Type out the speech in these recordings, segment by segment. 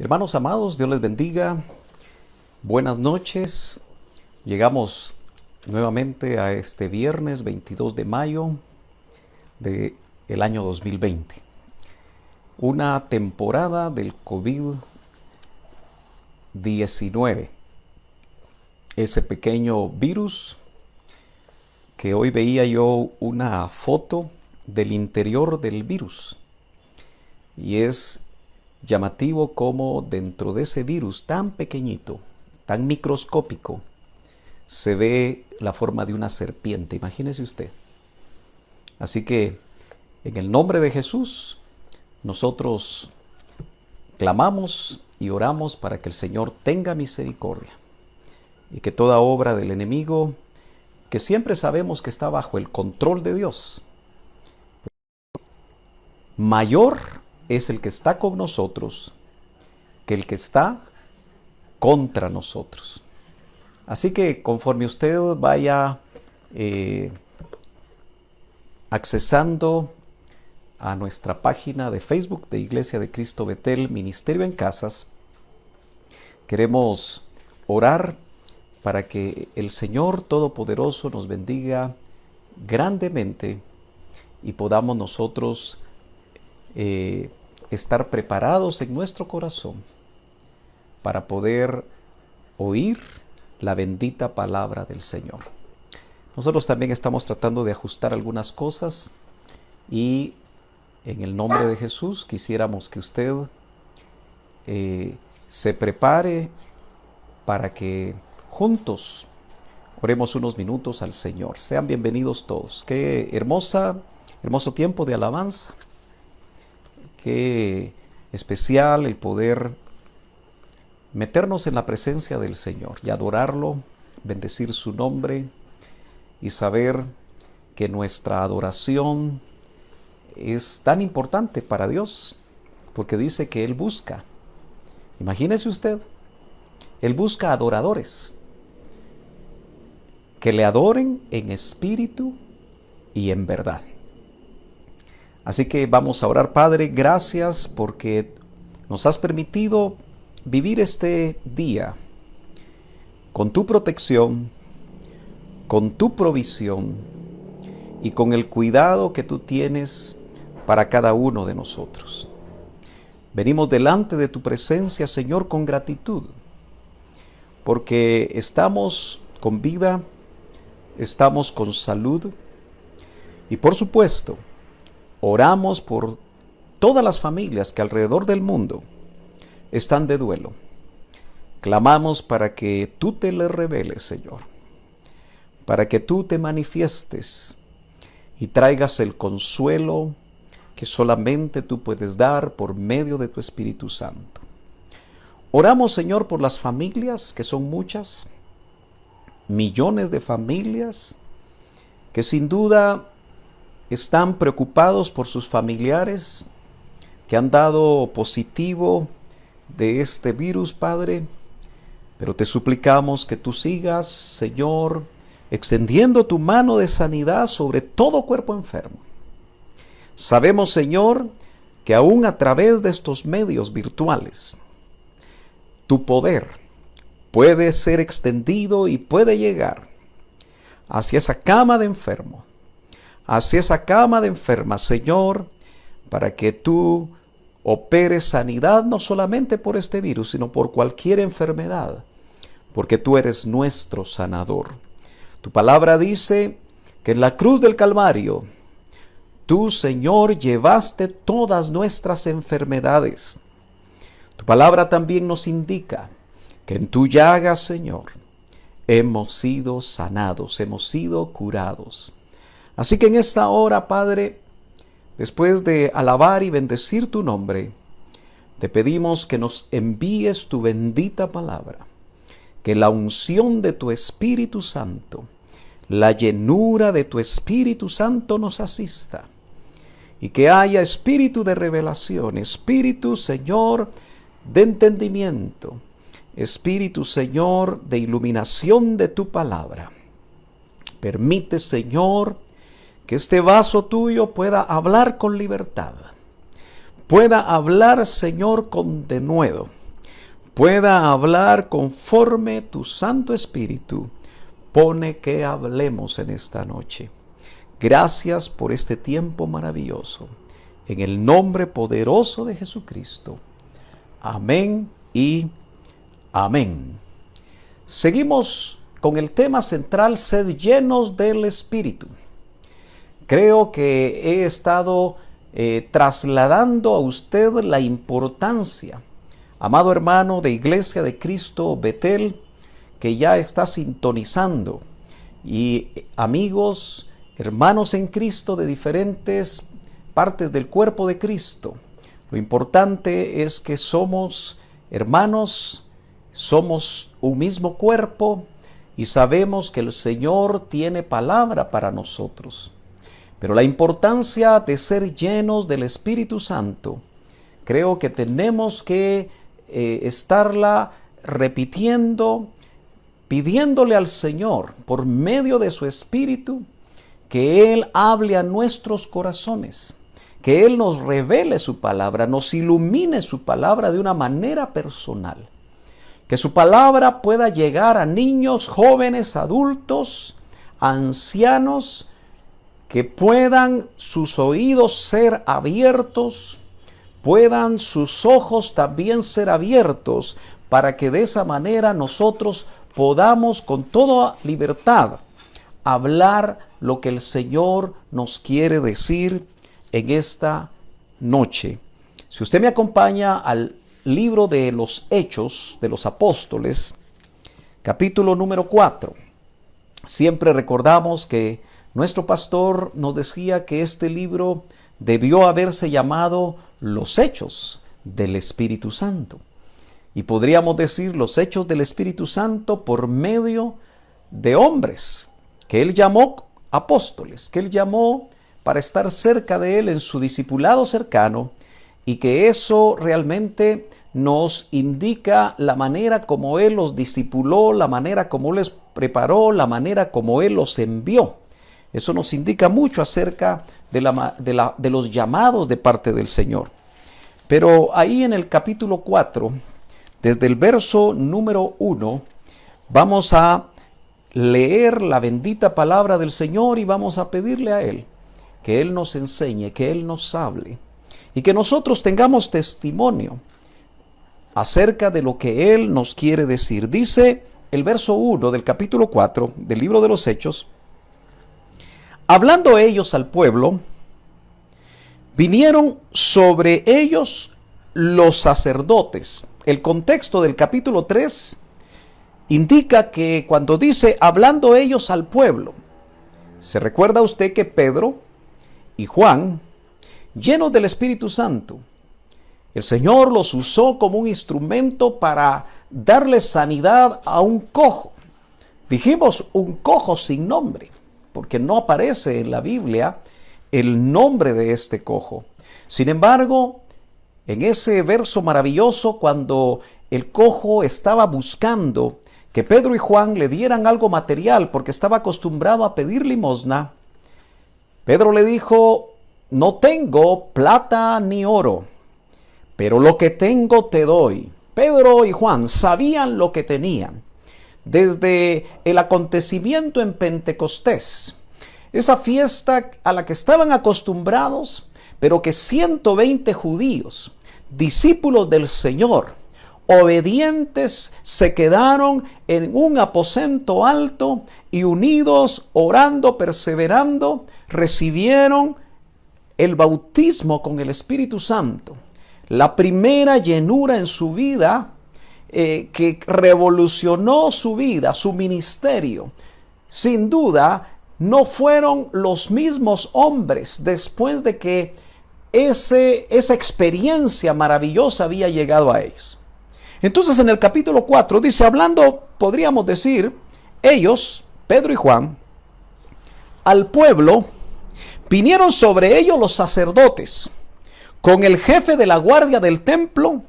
Hermanos amados, Dios les bendiga. Buenas noches. Llegamos nuevamente a este viernes 22 de mayo del año 2020. Una temporada del COVID-19. Ese pequeño virus que hoy veía yo una foto del interior del virus. Y es llamativo como dentro de ese virus tan pequeñito, tan microscópico, se ve la forma de una serpiente. Imagínese usted. Así que en el nombre de Jesús, nosotros clamamos y oramos para que el Señor tenga misericordia y que toda obra del enemigo, que siempre sabemos que está bajo el control de Dios, mayor es el que está con nosotros que el que está contra nosotros. Así que conforme usted vaya accesando a nuestra página de Facebook de Iglesia de Cristo Betel, Ministerio en Casas, queremos orar para que el Señor Todopoderoso nos bendiga grandemente y podamos nosotros estar preparados en nuestro corazón para poder oír la bendita palabra del Señor. Nosotros también estamos tratando de ajustar algunas cosas y en el nombre de Jesús quisiéramos que usted se prepare para que juntos oremos unos minutos al Señor. Sean bienvenidos todos. Qué hermoso tiempo de alabanza. Qué especial el poder meternos en la presencia del Señor y adorarlo, bendecir su nombre y saber que nuestra adoración es tan importante para Dios, porque dice que Él busca. Imagínese usted, Él busca adoradores que le adoren en espíritu y en verdad. Así que vamos a orar. Padre, gracias porque nos has permitido vivir este día con tu protección, con tu provisión y con el cuidado que tú tienes para cada uno de nosotros. Venimos delante de tu presencia, Señor, con gratitud, porque estamos con vida, estamos con salud y, por supuesto, oramos por todas las familias que alrededor del mundo están de duelo. Clamamos para que tú te les reveles, Señor, para que tú te manifiestes y traigas el consuelo que solamente tú puedes dar por medio de tu Espíritu Santo. Oramos, Señor, por las familias, que son muchas, millones de familias, que sin duda están preocupados por sus familiares que han dado positivo de este virus, Padre. Pero te suplicamos que tú sigas, Señor, extendiendo tu mano de sanidad sobre todo cuerpo enfermo. Sabemos, Señor, que aún a través de estos medios virtuales, tu poder puede ser extendido y puede llegar hacia esa cama de enfermo, hacia esa cama de enfermas, Señor, para que tú operes sanidad no solamente por este virus, sino por cualquier enfermedad, porque tú eres nuestro sanador. Tu palabra dice que en la cruz del Calvario, tú, Señor, llevaste todas nuestras enfermedades. Tu palabra también nos indica que en tu llaga, Señor, hemos sido sanados, hemos sido curados. Así que en esta hora, Padre, después de alabar y bendecir tu nombre, te pedimos que nos envíes tu bendita palabra, que la unción de tu Espíritu Santo, la llenura de tu Espíritu Santo nos asista, y que haya espíritu de revelación, espíritu, Señor, de entendimiento, espíritu, Señor, de iluminación de tu palabra. Permite, Señor, que este vaso tuyo pueda hablar con libertad, pueda hablar, Señor, con denuedo, pueda hablar conforme tu Santo Espíritu pone que hablemos en esta noche. Gracias por este tiempo maravilloso. En el nombre poderoso de Jesucristo. Amén y amén. Seguimos con el tema central, sed llenos del Espíritu. Creo que he estado trasladando a usted la importancia, amado hermano de Iglesia de Cristo Betel, que ya está sintonizando, y amigos, hermanos en Cristo de diferentes partes del cuerpo de Cristo. Lo importante es que somos hermanos, somos un mismo cuerpo y sabemos que el Señor tiene palabra para nosotros. Pero la importancia de ser llenos del Espíritu Santo, creo que tenemos que estarla repitiendo, pidiéndole al Señor por medio de su Espíritu que Él hable a nuestros corazones, que Él nos revele su palabra, nos ilumine su palabra de una manera personal. Que su palabra pueda llegar a niños, jóvenes, adultos, ancianos, que puedan sus oídos ser abiertos, puedan sus ojos también ser abiertos, para que de esa manera nosotros podamos con toda libertad hablar lo que el Señor nos quiere decir en esta noche. Si usted me acompaña al libro de los Hechos de los Apóstoles, capítulo número 4. Siempre recordamos que nuestro pastor nos decía que este libro debió haberse llamado Los Hechos del Espíritu Santo. Y podríamos decir los Hechos del Espíritu Santo por medio de hombres que Él llamó apóstoles, que Él llamó para estar cerca de Él en su discipulado cercano, y que eso realmente nos indica la manera como Él los discipuló, la manera como les preparó, la manera como Él los envió. Eso nos indica mucho acerca de los llamados de parte del Señor. Pero ahí en el capítulo 4, desde el verso número 1, vamos a leer la bendita palabra del Señor y vamos a pedirle a Él que Él nos enseñe, que Él nos hable y que nosotros tengamos testimonio acerca de lo que Él nos quiere decir. Dice el verso 1 del capítulo 4 del libro de los Hechos: hablando ellos al pueblo, vinieron sobre ellos los sacerdotes. El contexto del capítulo 3 indica que cuando dice hablando ellos al pueblo, se recuerda usted que Pedro y Juan, llenos del Espíritu Santo, el Señor los usó como un instrumento para darle sanidad a un cojo. Dijimos un cojo sin nombre, porque no aparece en la Biblia el nombre de este cojo. Sin embargo, en ese verso maravilloso, cuando el cojo estaba buscando que Pedro y Juan le dieran algo material, porque estaba acostumbrado a pedir limosna, Pedro le dijo: no tengo plata ni oro, pero lo que tengo te doy. Pedro y Juan sabían lo que tenían. Desde el acontecimiento en Pentecostés, esa fiesta a la que estaban acostumbrados, pero que 120 judíos, discípulos del Señor, obedientes, se quedaron en un aposento alto y unidos, orando, perseverando, recibieron el bautismo con el Espíritu Santo. La primera llenura en su vida que revolucionó su vida, su ministerio. Sin duda, no fueron los mismos hombres después de que esa experiencia maravillosa había llegado a ellos. Entonces en el capítulo 4 dice, hablando, podríamos decir, ellos, Pedro y Juan, al pueblo, vinieron sobre ellos los sacerdotes, con el jefe de la guardia del templo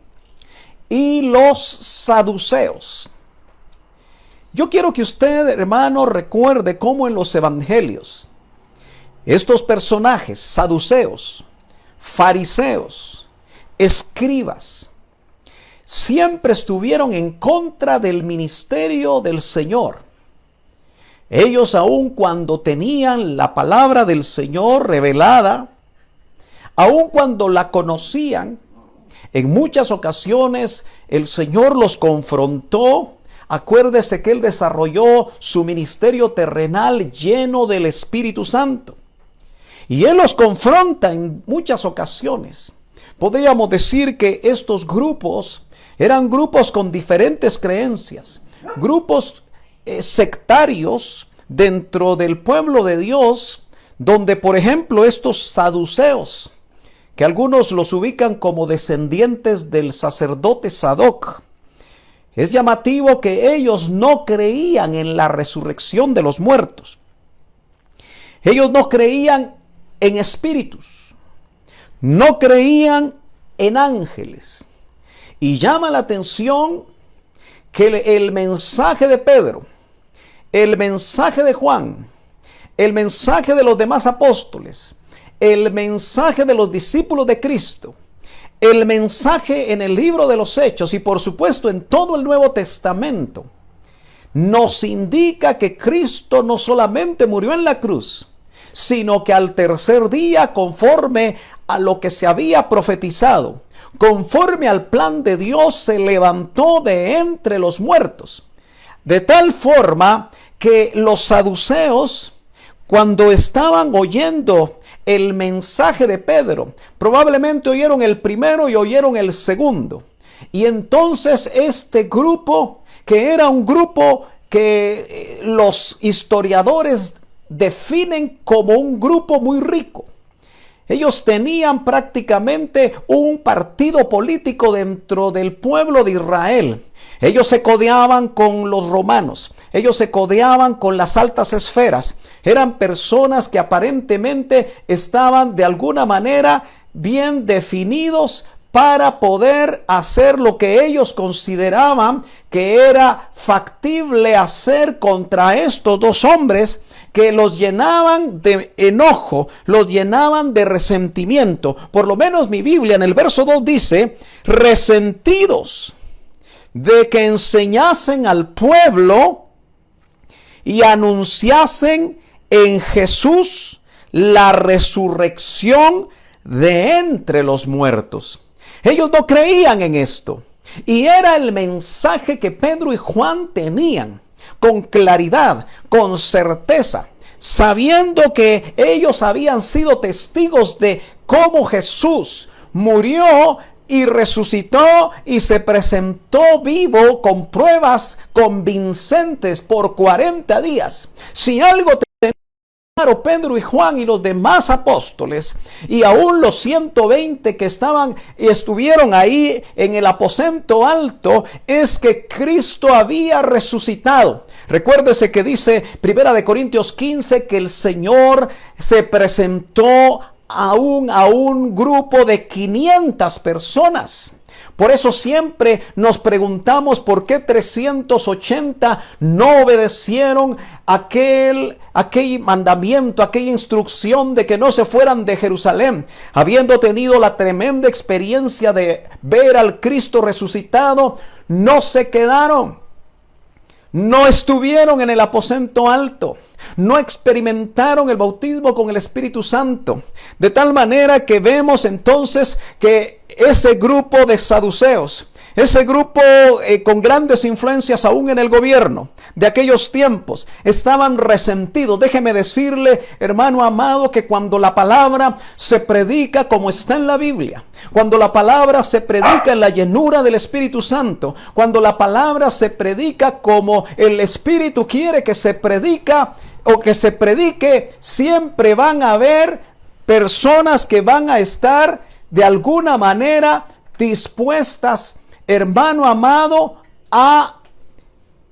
y los saduceos. Yo quiero que usted, hermano, recuerde cómo en los evangelios, estos personajes, saduceos, fariseos, escribas, siempre estuvieron en contra del ministerio del Señor. Ellos, aun cuando tenían la palabra del Señor revelada, aun cuando la conocían, en muchas ocasiones el Señor los confrontó. Acuérdese que Él desarrolló su ministerio terrenal lleno del Espíritu Santo. Y Él los confronta en muchas ocasiones. Podríamos decir que estos grupos eran grupos con diferentes creencias, grupos sectarios dentro del pueblo de Dios, donde por ejemplo estos saduceos, que algunos los ubican como descendientes del sacerdote Sadoc, es llamativo que ellos no creían en la resurrección de los muertos. Ellos no creían en espíritus, no creían en ángeles. Y llama la atención que el mensaje de Pedro, el mensaje de Juan, el mensaje de los demás apóstoles, el mensaje de los discípulos de Cristo, el mensaje en el libro de los Hechos y por supuesto en todo el Nuevo Testamento, nos indica que Cristo no solamente murió en la cruz, sino que al tercer día, conforme a lo que se había profetizado, conforme al plan de Dios, se levantó de entre los muertos. De tal forma que los saduceos, cuando estaban oyendo el mensaje de Pedro, probablemente oyeron el primero y oyeron el segundo. Y entonces este grupo, que era un grupo que los historiadores definen como un grupo muy rico. Ellos tenían prácticamente un partido político dentro del pueblo de Israel. Ellos se codeaban con los romanos, ellos se codeaban con las altas esferas. Eran personas que aparentemente estaban de alguna manera bien definidos para poder hacer lo que ellos consideraban que era factible hacer contra estos dos hombres que los llenaban de enojo, los llenaban de resentimiento. Por lo menos mi Biblia en el verso 2 dice, resentidos de que enseñasen al pueblo y anunciasen en Jesús la resurrección de entre los muertos. Ellos no creían en esto. Y era el mensaje que Pedro y Juan tenían con claridad, con certeza, sabiendo que ellos habían sido testigos de cómo Jesús murió y resucitó y se presentó vivo con pruebas convincentes por 40 días. Si algo tenían claro Pedro y Juan y los demás apóstoles, y aún los 120 que estuvieron ahí en el aposento alto, es que Cristo había resucitado. Recuérdese que dice 1 Corintios 15 que el Señor se presentó a un grupo de 500 personas. Por eso siempre nos preguntamos por qué 380 no obedecieron aquel mandamiento, aquella instrucción de que no se fueran de Jerusalén, habiendo tenido la tremenda experiencia de ver al Cristo resucitado. No se quedaron, no estuvieron en el aposento alto, no experimentaron el bautismo con el Espíritu Santo. De tal manera que vemos entonces que ese grupo de saduceos, ese grupo con grandes influencias aún en el gobierno de aquellos tiempos, estaban resentidos. Déjeme decirle, hermano amado, que cuando la palabra se predica como está en la Biblia, cuando la palabra se predica en la llenura del Espíritu Santo, cuando la palabra se predica como el Espíritu quiere que se predica o que se predique, siempre van a haber personas que van a estar de alguna manera dispuestas, hermano amado, a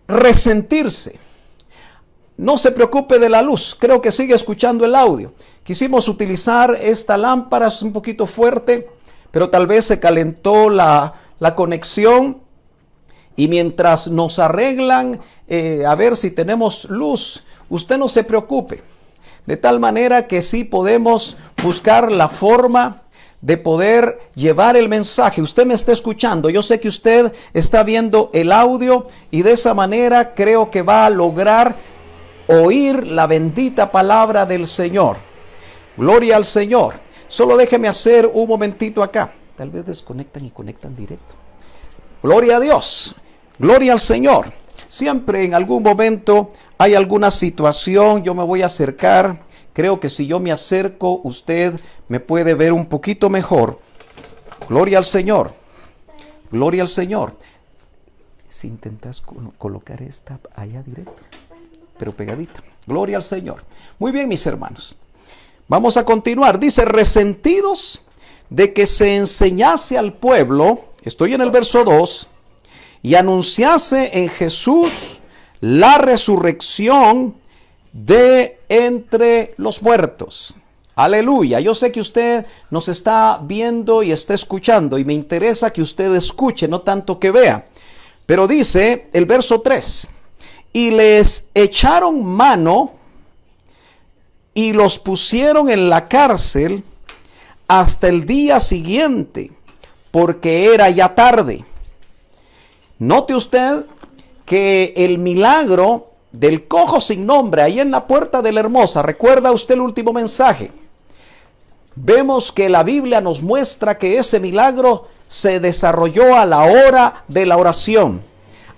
resentirse. No se preocupe de la luz, creo que sigue escuchando el audio. Quisimos utilizar esta lámpara, es un poquito fuerte, pero tal vez se calentó la conexión. Y mientras nos arreglan a ver si tenemos luz, usted no se preocupe. De tal manera que sí podemos buscar la forma de poder llevar el mensaje. Usted me está escuchando, yo sé que usted está viendo el audio y de esa manera creo que va a lograr oír la bendita palabra del Señor. Gloria al Señor. Solo déjeme hacer un momentito acá. Tal vez desconectan y conectan directo. Gloria a Dios. Gloria al Señor. Siempre en algún momento hay alguna situación, yo me voy a acercar. Creo que si yo me acerco, usted me puede ver un poquito mejor. Gloria al Señor. Gloria al Señor. Si intentas colocar esta allá directo, pero pegadita. Gloria al Señor. Muy bien, mis hermanos. Vamos a continuar. Dice, resentidos de que se enseñase al pueblo, estoy en el verso 2, y anunciase en Jesús la resurrección de entre los muertos. Aleluya. Yo sé que usted nos está viendo y está escuchando y me interesa que usted escuche, no tanto que vea. Pero dice el verso 3, y les echaron mano y los pusieron en la cárcel hasta el día siguiente, porque era ya tarde. Note usted que el milagro del cojo sin nombre, ahí en la puerta de la Hermosa, ¿recuerda usted el último mensaje? Vemos que la Biblia nos muestra que ese milagro se desarrolló a la hora de la oración.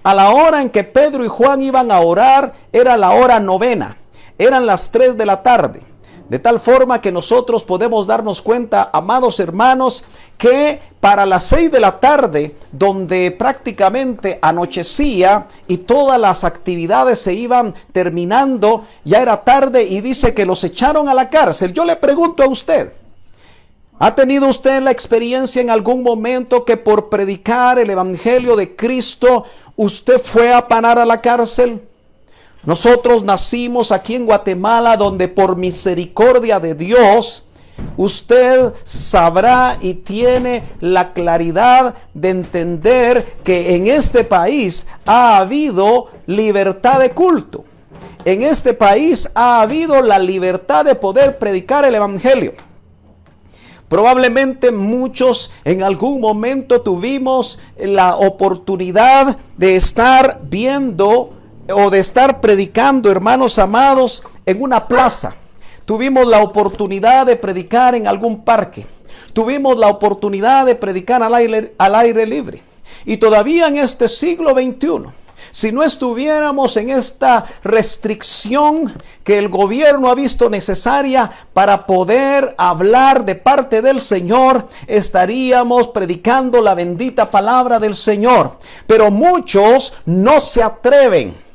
A la hora en que Pedro y Juan iban a orar, era la hora novena, eran las 3 de la tarde. De tal forma que nosotros podemos darnos cuenta, amados hermanos, que para las 6 de la tarde, donde prácticamente anochecía y todas las actividades se iban terminando, ya era tarde y dice que los echaron a la cárcel. Yo le pregunto a usted, ¿ha tenido usted la experiencia en algún momento que por predicar el evangelio de Cristo, usted fue a parar a la cárcel? Nosotros nacimos aquí en Guatemala, donde por misericordia de Dios, usted sabrá y tiene la claridad de entender que en este país ha habido libertad de culto. En este país ha habido la libertad de poder predicar el evangelio. Probablemente muchos en algún momento tuvimos la oportunidad de estar viendo o de estar predicando, hermanos amados, en una plaza. Tuvimos la oportunidad de predicar en algún parque. Tuvimos la oportunidad de predicar al aire libre. Y todavía en este siglo XXI, si no estuviéramos en esta restricción que el gobierno ha visto necesaria para poder hablar de parte del Señor, estaríamos predicando la bendita palabra del Señor. Pero muchos no se atreven.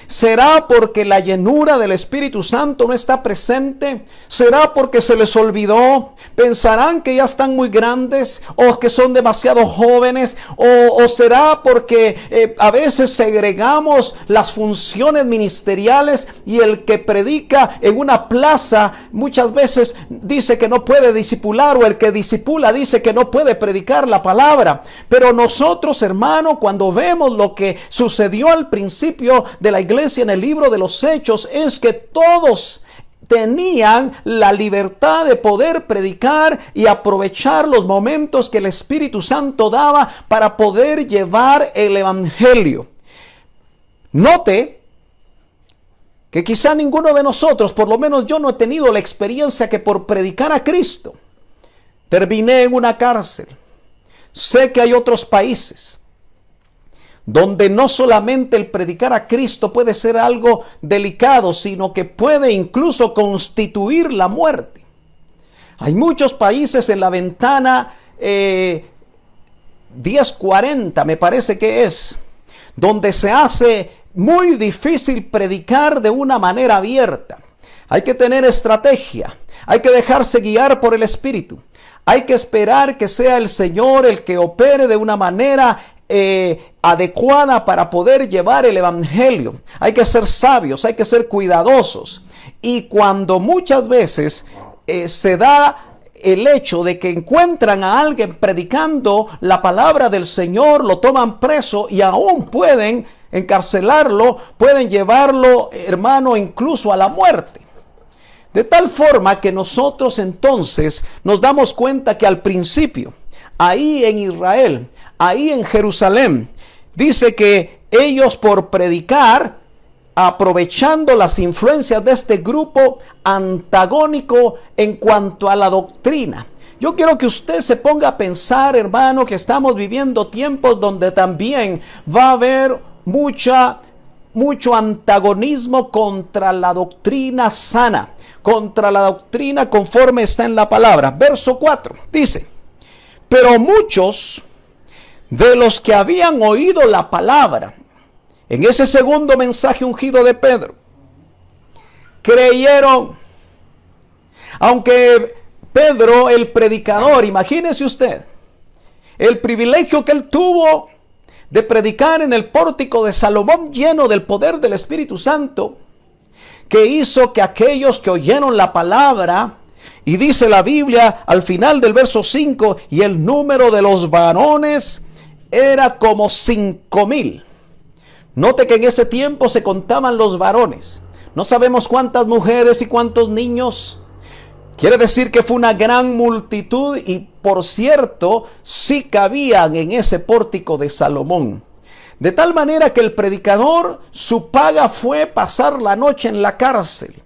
¿Será porque la llenura del Espíritu Santo no está presente? ¿Será porque se les olvidó? ¿Pensarán que ya están muy grandes o que son demasiado jóvenes? ¿O será porque a veces segregamos las funciones ministeriales y el que predica en una plaza muchas veces dice que no puede discipular, o el que discipula dice que no puede predicar la palabra? Pero nosotros, hermano, cuando vemos lo que sucedió al principio de la iglesia en el libro de los Hechos, es que todos tenían la libertad de poder predicar y aprovechar los momentos que el Espíritu Santo daba para poder llevar el evangelio. Note que quizá ninguno de nosotros, por lo menos yo, no he tenido la experiencia que por predicar a Cristo terminé en una cárcel. Sé que hay otros países donde no solamente el predicar a Cristo puede ser algo delicado, sino que puede incluso constituir la muerte. Hay muchos países en la ventana 1040, me parece que es, donde se hace muy difícil predicar de una manera abierta. Hay que tener estrategia, hay que dejarse guiar por el Espíritu. Hay que esperar que sea el Señor el que opere de una manera adecuada para poder llevar el evangelio. Hay que ser sabios, hay que ser cuidadosos. Y cuando muchas veces se da el hecho de que encuentran a alguien predicando la palabra del Señor, lo toman preso y aún pueden encarcelarlo, pueden llevarlo, hermano, incluso a la muerte. De tal forma que nosotros entonces nos damos cuenta que al principio, ahí en Israel, ahí en Jerusalén, dice que ellos por predicar, aprovechando las influencias de este grupo antagónico en cuanto a la doctrina. Yo quiero que usted se ponga a pensar, hermano, que estamos viviendo tiempos donde también va a haber mucho antagonismo contra la doctrina sana, contra la doctrina conforme está en la palabra. Verso 4 dice: pero muchos de los que habían oído la palabra en ese segundo mensaje ungido de Pedro, creyeron. Aunque Pedro, el predicador, imagínese usted, el privilegio que él tuvo de predicar en el pórtico de Salomón lleno del poder del Espíritu Santo, que hizo que aquellos que oyeron la palabra, y dice la Biblia al final del verso 5, y el número de los varones era como 5,000. Note que en ese tiempo se contaban los varones. No sabemos cuántas mujeres y cuántos niños. Quiere decir que fue una gran multitud y, por cierto, sí cabían en ese pórtico de Salomón. De tal manera que el predicador, su paga fue pasar la noche en la cárcel.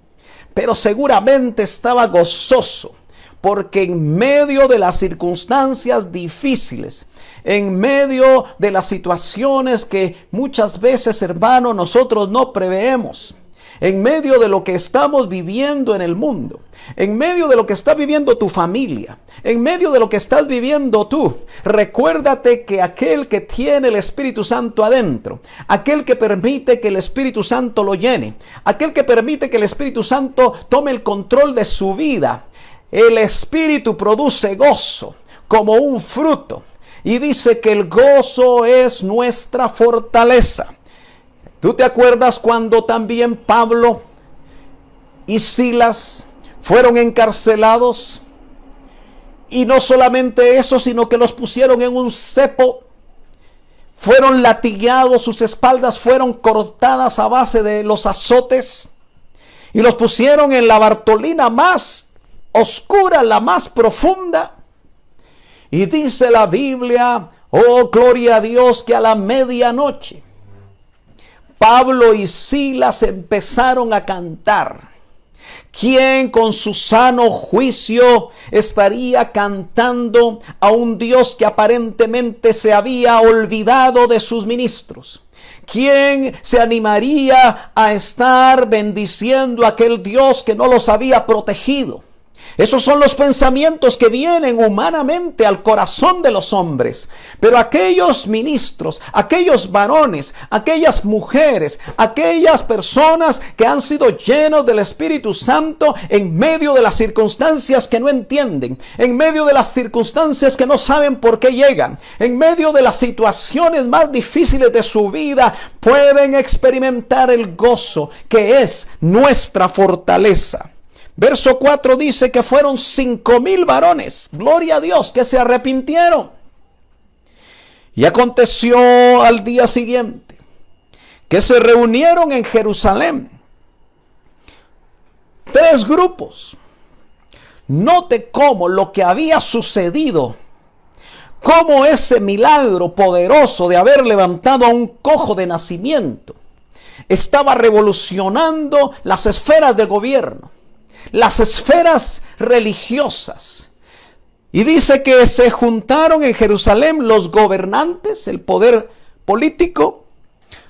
Pero seguramente estaba gozoso, porque en medio de las circunstancias difíciles, en medio de las situaciones que muchas veces, hermano, nosotros no preveemos, en medio de lo que estamos viviendo en el mundo, en medio de lo que está viviendo tu familia, en medio de lo que estás viviendo tú, recuérdate que aquel que tiene el Espíritu Santo adentro, aquel que permite que el Espíritu Santo lo llene, aquel que permite que el Espíritu Santo tome el control de su vida, el Espíritu produce gozo como un fruto. Y dice que el gozo es nuestra fortaleza. ¿Tú te acuerdas cuando también Pablo y Silas fueron encarcelados? Y no solamente eso, sino que los pusieron en un cepo. Fueron latigados, sus espaldas fueron cortadas a base de los azotes. Y los pusieron en la Bartolina más oscura, la más profunda. Y dice la Biblia, oh gloria a Dios, que a la medianoche Pablo y Silas empezaron a cantar. ¿Quién con su sano juicio estaría cantando a un Dios que aparentemente se había olvidado de sus ministros? ¿Quién se animaría a estar bendiciendo a aquel Dios que no los había protegido? Esos son los pensamientos que vienen humanamente al corazón de los hombres. Pero aquellos ministros, aquellos varones, aquellas mujeres, aquellas personas que han sido llenos del Espíritu Santo en medio de las circunstancias que no entienden, en medio de las circunstancias que no saben por qué llegan, en medio de las situaciones más difíciles de su vida, pueden experimentar el gozo que es nuestra fortaleza. Verso 4 dice que fueron 5,000 varones, gloria a Dios, que se arrepintieron. Y aconteció al día siguiente que se reunieron en Jerusalén 3 grupos. Note cómo lo que había sucedido, cómo ese milagro poderoso de haber levantado a un cojo de nacimiento estaba revolucionando las esferas del gobierno, las esferas religiosas. Y dice que se juntaron en Jerusalén los gobernantes, el poder político,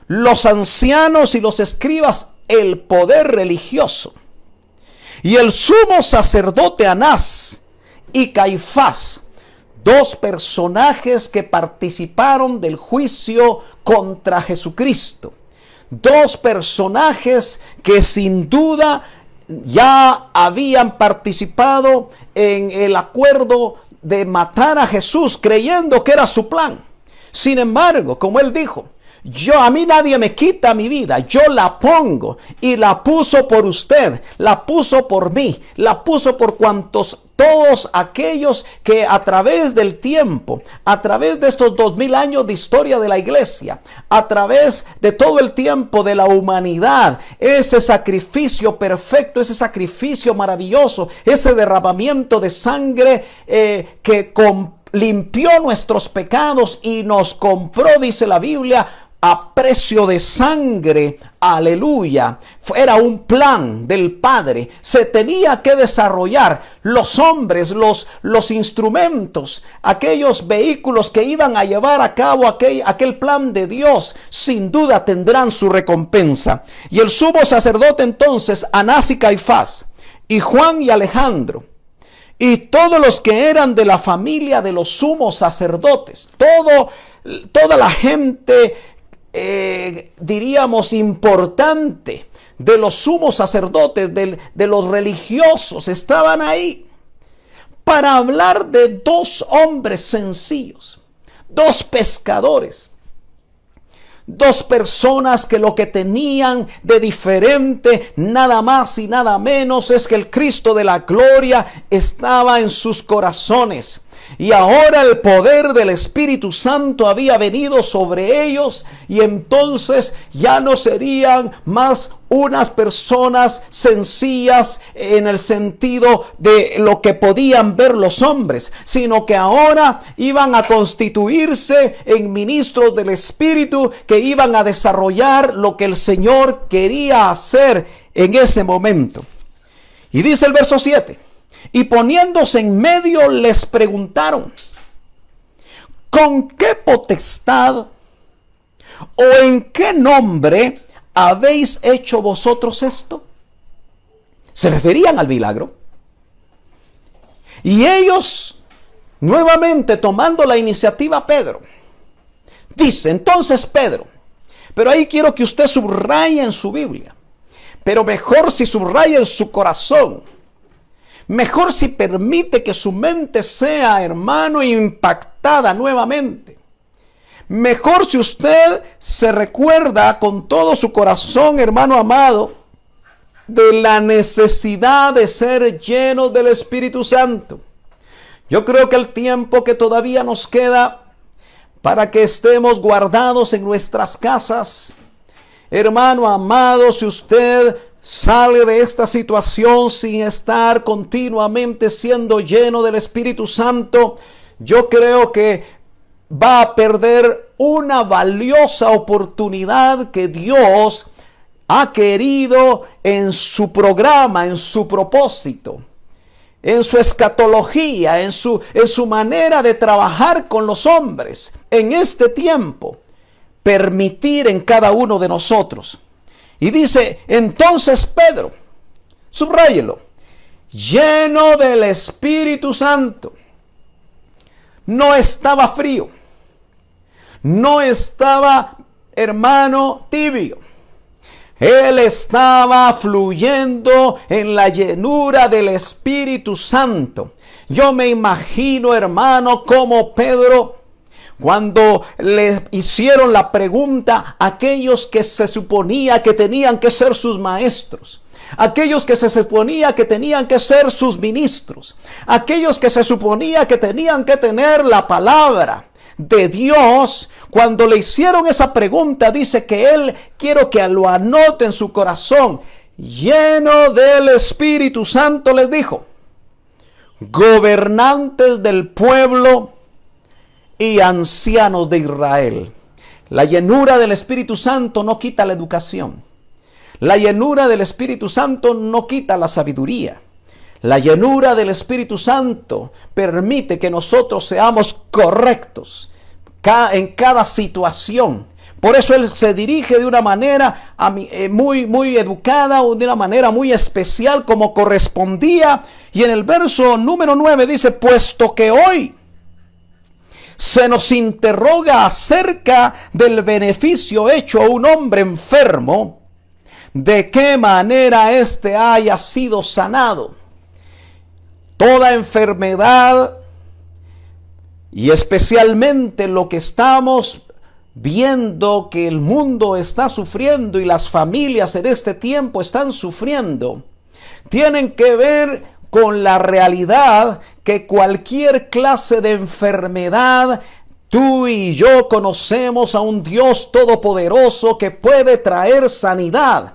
los ancianos y los escribas, el poder religioso, y el sumo sacerdote Anás y Caifás, 2 personajes que participaron del juicio contra Jesucristo, 2 personajes que sin duda ya habían participado en el acuerdo de matar a Jesús, creyendo que era su plan. Sin embargo, como él dijo, a mí nadie me quita mi vida, yo la pongo, y la puso por usted, la puso por mí, la puso por cuantos todos aquellos que a través del tiempo, a través de estos 2000 años de historia de la iglesia, a través de todo el tiempo de la humanidad, ese sacrificio perfecto, ese sacrificio maravilloso, ese derramamiento de sangre que limpió nuestros pecados y nos compró, dice la Biblia, a precio de sangre, aleluya. Era un plan del Padre. Se tenía que desarrollar los hombres, los instrumentos, aquellos vehículos que iban a llevar a cabo aquel plan de Dios, sin duda tendrán su recompensa. Y el sumo sacerdote entonces, Anás y Caifás, y Juan y Alejandro, y todos los que eran de la familia de los sumos sacerdotes, toda la gente, diríamos, importante de los sumos sacerdotes, de los religiosos, estaban ahí para hablar de dos hombres sencillos, dos pescadores, dos personas que lo que tenían de diferente, nada más y nada menos, es que el Cristo de la gloria estaba en sus corazones. Y ahora el poder del Espíritu Santo había venido sobre ellos, y entonces ya no serían más unas personas sencillas en el sentido de lo que podían ver los hombres, sino que ahora iban a constituirse en ministros del Espíritu que iban a desarrollar lo que el Señor quería hacer en ese momento. Y dice el verso 7: y poniéndose en medio les preguntaron: ¿con qué potestad o en qué nombre habéis hecho vosotros esto? Se referían al milagro. Y ellos, nuevamente tomando la iniciativa, Pedro dice, entonces Pedro, pero ahí quiero que usted subraye en su Biblia, pero mejor si subraya en su corazón, mejor si permite que su mente sea, hermano, impactada nuevamente. Mejor si usted se recuerda con todo su corazón, hermano amado, de la necesidad de ser llenos del Espíritu Santo. Yo creo que el tiempo que todavía nos queda para que estemos guardados en nuestras casas, hermano amado, si usted sale de esta situación sin estar continuamente siendo lleno del Espíritu Santo, yo creo que va a perder una valiosa oportunidad que Dios ha querido en su programa, en su propósito, en su escatología, en su manera de trabajar con los hombres en este tiempo, permitir en cada uno de nosotros. Y dice, entonces Pedro, subráyelo, lleno del Espíritu Santo, no estaba frío, no estaba, hermano, tibio. Él estaba fluyendo en la llenura del Espíritu Santo. Yo me imagino, hermano, como Pedro, cuando le hicieron la pregunta a aquellos que se suponía que tenían que ser sus maestros, aquellos que se suponía que tenían que ser sus ministros, aquellos que se suponía que tenían que tener la palabra de Dios, cuando le hicieron esa pregunta, dice que él, quiero que lo anote en su corazón, lleno del Espíritu Santo, les dijo: gobernantes del pueblo y ancianos de Israel. La llenura del Espíritu Santo no quita la educación. La llenura del Espíritu Santo no quita la sabiduría. La llenura del Espíritu Santo permite que nosotros seamos correctos en cada situación. Por eso Él se dirige de una manera muy educada, o de una manera muy especial, como correspondía. Y en el verso número 9 dice: puesto que hoy se nos interroga acerca del beneficio hecho a un hombre enfermo, de qué manera éste haya sido sanado. Toda enfermedad, y especialmente lo que estamos viendo que el mundo está sufriendo y las familias en este tiempo están sufriendo, tienen que ver con la realidad que cualquier clase de enfermedad, tú y yo conocemos a un Dios todopoderoso que puede traer sanidad.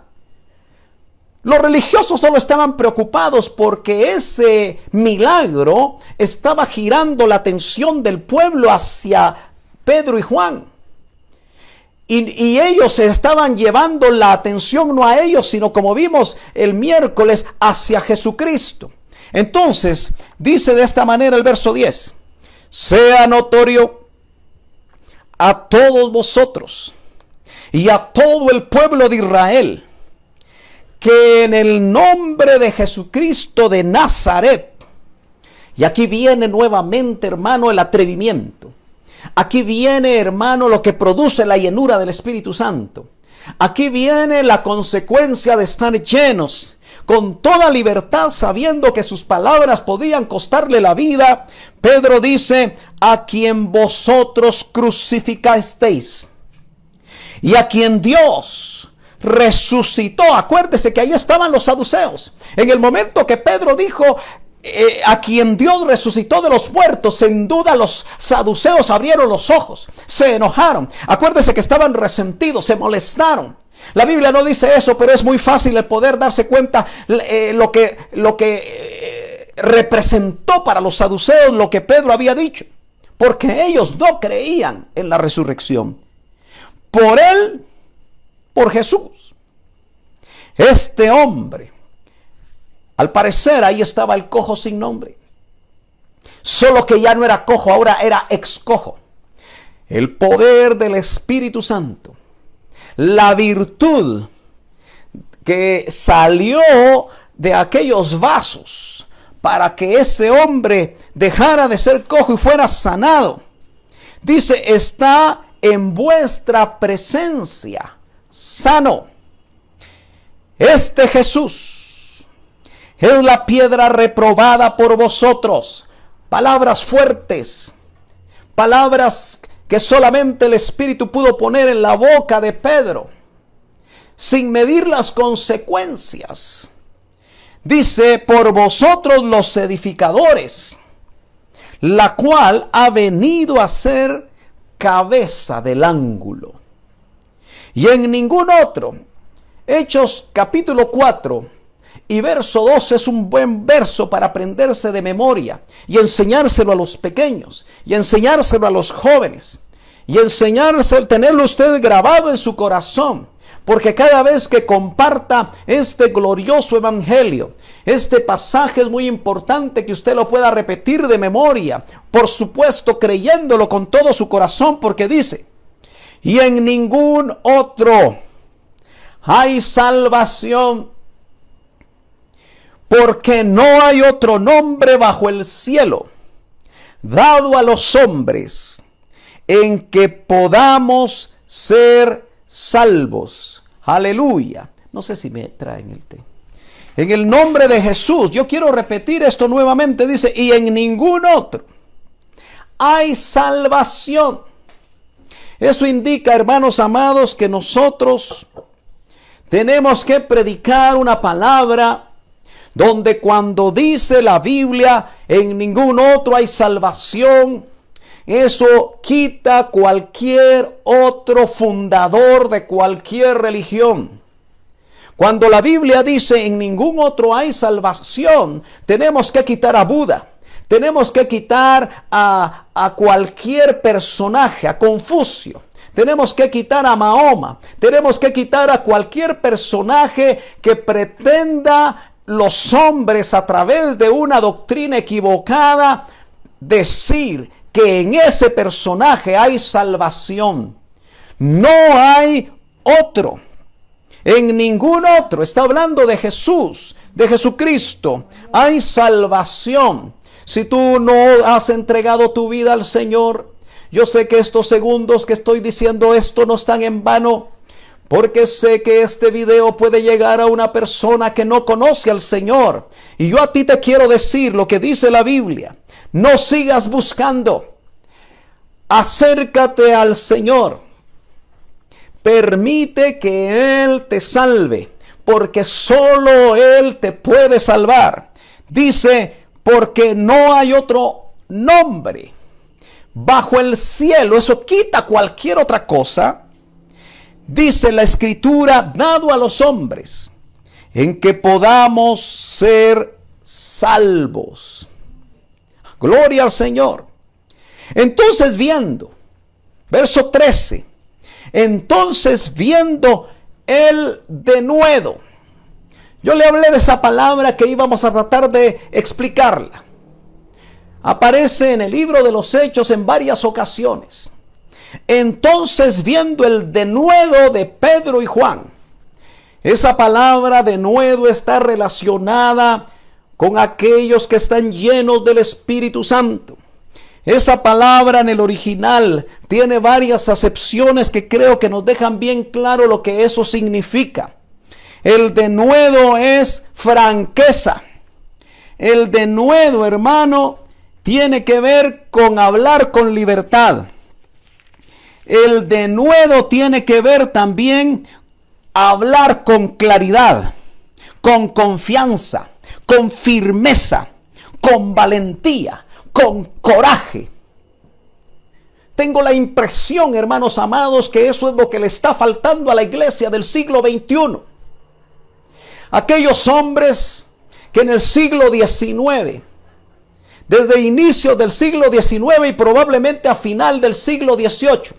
Los religiosos solo estaban preocupados porque ese milagro estaba girando la atención del pueblo hacia Pedro y Juan. Y ellos estaban llevando la atención no a ellos, sino como vimos el miércoles, hacia Jesucristo. Entonces, dice de esta manera el verso 10. Sea notorio a todos vosotros y a todo el pueblo de Israel que en el nombre de Jesucristo de Nazaret, y aquí viene nuevamente, hermano, el atrevimiento. Aquí viene, hermano, lo que produce la llenura del Espíritu Santo. Aquí viene la consecuencia de estar llenos con toda libertad, sabiendo que sus palabras podían costarle la vida. Pedro dice, a quien vosotros crucificasteis y a quien Dios resucitó. Acuérdese que ahí estaban los saduceos. En el momento que Pedro dijo, a quien Dios resucitó de los muertos, sin duda los saduceos abrieron los ojos, se enojaron. Acuérdese que estaban resentidos, se molestaron. La Biblia no dice eso, pero es muy fácil el poder darse cuenta lo que representó para los saduceos lo que Pedro había dicho, porque ellos no creían en la resurrección. Por él, por Jesús, este hombre, al parecer ahí estaba el cojo sin nombre, solo que ya no era cojo, ahora era excojo. El poder del Espíritu Santo, la virtud que salió de aquellos vasos para que ese hombre dejara de ser cojo y fuera sanado, dice, está en vuestra presencia, sano. Este Jesús es la piedra reprobada por vosotros. Palabras fuertes, palabras que solamente el Espíritu pudo poner en la boca de Pedro, sin medir las consecuencias. Dice, por vosotros los edificadores, la cual ha venido a ser cabeza del ángulo. Y en ningún otro. Hechos capítulo 4 y verso 12 es un buen verso para aprenderse de memoria y enseñárselo a los pequeños y enseñárselo a los jóvenes y enseñárselo, tenerlo usted grabado en su corazón, porque cada vez que comparta este glorioso evangelio, este pasaje es muy importante que usted lo pueda repetir de memoria, por supuesto creyéndolo con todo su corazón, porque dice, y en ningún otro hay salvación, porque no hay otro nombre bajo el cielo dado a los hombres en que podamos ser salvos. Aleluya. No sé si me traen el té. En el nombre de Jesús, yo quiero repetir esto nuevamente, dice, y en ningún otro hay salvación. Eso indica, hermanos amados, que nosotros tenemos que predicar una palabra donde cuando dice la Biblia, en ningún otro hay salvación, eso quita cualquier otro fundador de cualquier religión. Cuando la Biblia dice en ningún otro hay salvación, tenemos que quitar a Buda, tenemos que quitar a cualquier personaje, a Confucio. Tenemos que quitar a Mahoma, tenemos que quitar a cualquier personaje que pretenda los hombres a través de una doctrina equivocada decir que en ese personaje hay salvación. No hay otro, en ningún otro. Está hablando de Jesús, de Jesucristo. Hay salvación. Si tú no has entregado tu vida al Señor, yo sé que estos segundos que estoy diciendo esto no están en vano, porque sé que este video puede llegar a una persona que no conoce al Señor. Y yo a ti te quiero decir lo que dice la Biblia. No sigas buscando. Acércate al Señor. Permite que Él te salve, porque solo Él te puede salvar. Dice, porque no hay otro nombre bajo el cielo. Eso quita cualquier otra cosa. Dice la Escritura, dado a los hombres, en que podamos ser salvos. Gloria al Señor. Entonces viendo, verso 13, entonces viendo el denuedo. Yo le hablé de esa palabra que íbamos a tratar de explicarla. Aparece en el libro de los Hechos en varias ocasiones. Entonces viendo el denuedo de Pedro y Juan. Esa palabra denuedo está relacionada con aquellos que están llenos del Espíritu Santo. Esa palabra en el original tiene varias acepciones que creo que nos dejan bien claro lo que eso significa. El denuedo es franqueza. El denuedo, hermano, tiene que ver con hablar con libertad. El denuedo tiene que ver también hablar con claridad, con confianza, con firmeza, con valentía, con coraje. Tengo la impresión, hermanos amados, que eso es lo que le está faltando a la iglesia del siglo XXI. Aquellos hombres que en el siglo XIX, desde inicios del siglo XIX y probablemente a final del siglo XVIII,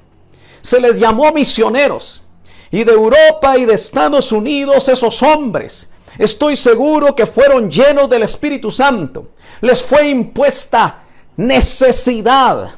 se les llamó misioneros. Y de Europa y de Estados Unidos, esos hombres, estoy seguro que fueron llenos del Espíritu Santo. Les fue impuesta necesidad.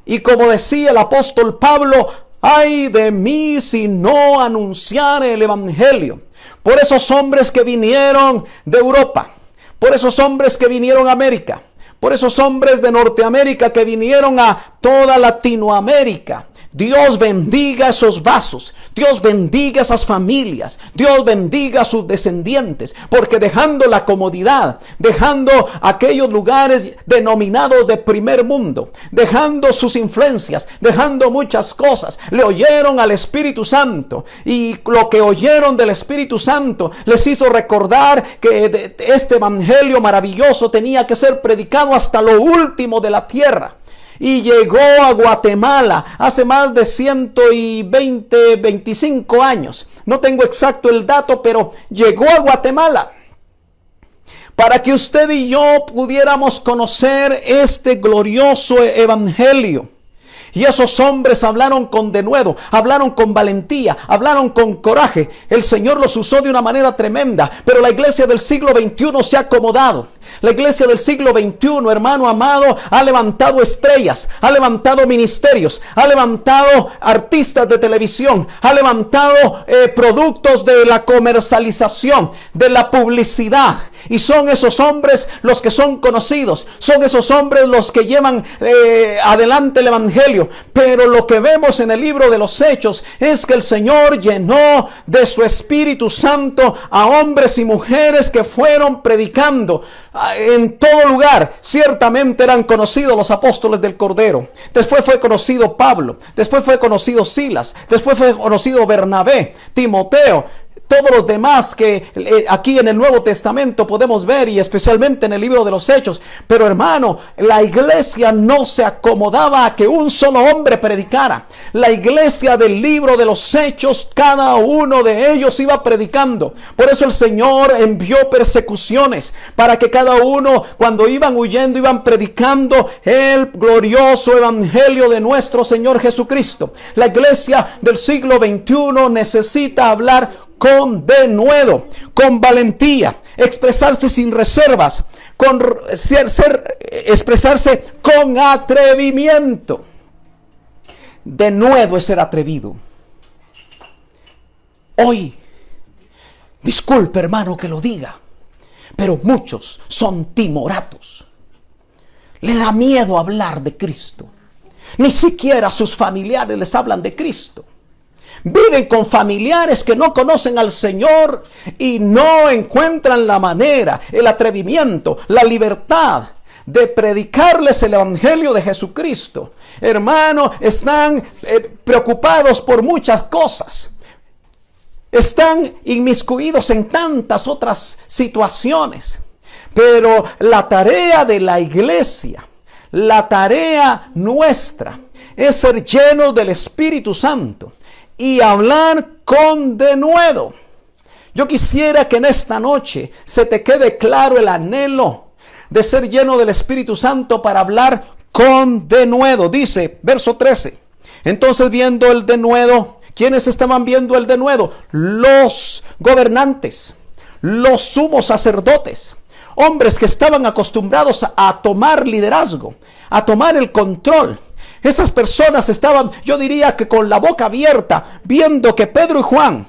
Y como decía el apóstol Pablo, ay de mí si no anunciare el evangelio. Por esos hombres que vinieron de Europa, por esos hombres que vinieron a América, por esos hombres de Norteamérica que vinieron a toda Latinoamérica. Dios bendiga esos vasos, Dios bendiga esas familias, Dios bendiga a sus descendientes, porque dejando la comodidad, dejando aquellos lugares denominados de primer mundo, dejando sus influencias, dejando muchas cosas, le oyeron al Espíritu Santo, y lo que oyeron del Espíritu Santo les hizo recordar que este evangelio maravilloso tenía que ser predicado hasta lo último de la tierra. Y llegó a Guatemala hace más de 125 años. No tengo exacto el dato, pero llegó a Guatemala para que usted y yo pudiéramos conocer este glorioso evangelio. Y esos hombres hablaron con denuedo, hablaron con valentía, hablaron con coraje. El Señor los usó de una manera tremenda, pero la iglesia del siglo XXI se ha acomodado. La iglesia del siglo XXI, hermano amado, ha levantado estrellas, ha levantado ministerios, ha levantado artistas de televisión, ha levantado productos de la comercialización, de la publicidad. Y son esos hombres los que son conocidos, son esos hombres los que llevan adelante el evangelio. Pero lo que vemos en el libro de los Hechos es que el Señor llenó de su Espíritu Santo a hombres y mujeres que fueron predicando en todo lugar. Ciertamente eran conocidos los apóstoles del Cordero. Después fue conocido Pablo. Después fue conocido Silas. Después fue conocido Bernabé, Timoteo. Todos los demás que aquí en el Nuevo Testamento podemos ver, y especialmente en el libro de los Hechos. Pero hermano, la iglesia no se acomodaba a que un solo hombre predicara. La iglesia del libro de los Hechos, cada uno de ellos iba predicando. Por eso el Señor envió persecuciones, para que cada uno, cuando iban huyendo, iban predicando el glorioso evangelio de nuestro Señor Jesucristo. La iglesia del siglo XXI necesita hablar con denuedo, con valentía, expresarse sin reservas, expresarse con atrevimiento. Denuedo es ser atrevido. Hoy, disculpe hermano que lo diga, pero muchos son timoratos. Le da miedo hablar de Cristo. Ni siquiera a sus familiares les hablan de Cristo. Viven con familiares que no conocen al Señor y no encuentran la manera, el atrevimiento, la libertad de predicarles el evangelio de Jesucristo. Hermano, están preocupados por muchas cosas. Están inmiscuidos en tantas otras situaciones. Pero la tarea de la iglesia, la tarea nuestra, es ser llenos del Espíritu Santo y hablar con denuedo. Yo quisiera que en esta noche se te quede claro el anhelo de ser lleno del Espíritu Santo para hablar con denuedo. Dice, verso 13, entonces viendo el denuedo, ¿quiénes estaban viendo el denuedo? Los gobernantes, los sumos sacerdotes, hombres que estaban acostumbrados a tomar liderazgo, a tomar el control. Esas personas estaban, yo diría que con la boca abierta, viendo que Pedro y Juan,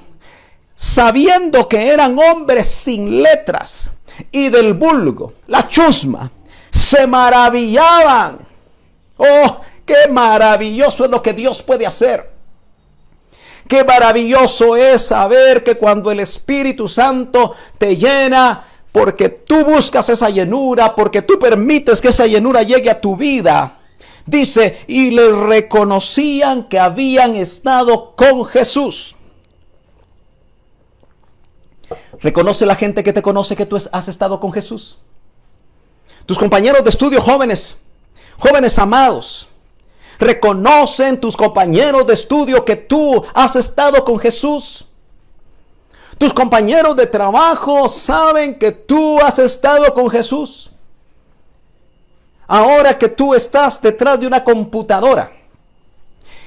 sabiendo que eran hombres sin letras y del vulgo, la chusma, se maravillaban. Oh, qué maravilloso es lo que Dios puede hacer. Qué maravilloso es saber que cuando el Espíritu Santo te llena, porque tú buscas esa llenura, porque tú permites que esa llenura llegue a tu vida. Dice, y les reconocían que habían estado con Jesús. ¿Reconoce la gente que te conoce que tú has estado con Jesús? Tus compañeros de estudio jóvenes, jóvenes amados, ¿reconocen tus compañeros de estudio que tú has estado con Jesús? Tus compañeros de trabajo saben que tú has estado con Jesús. Ahora que tú estás detrás de una computadora,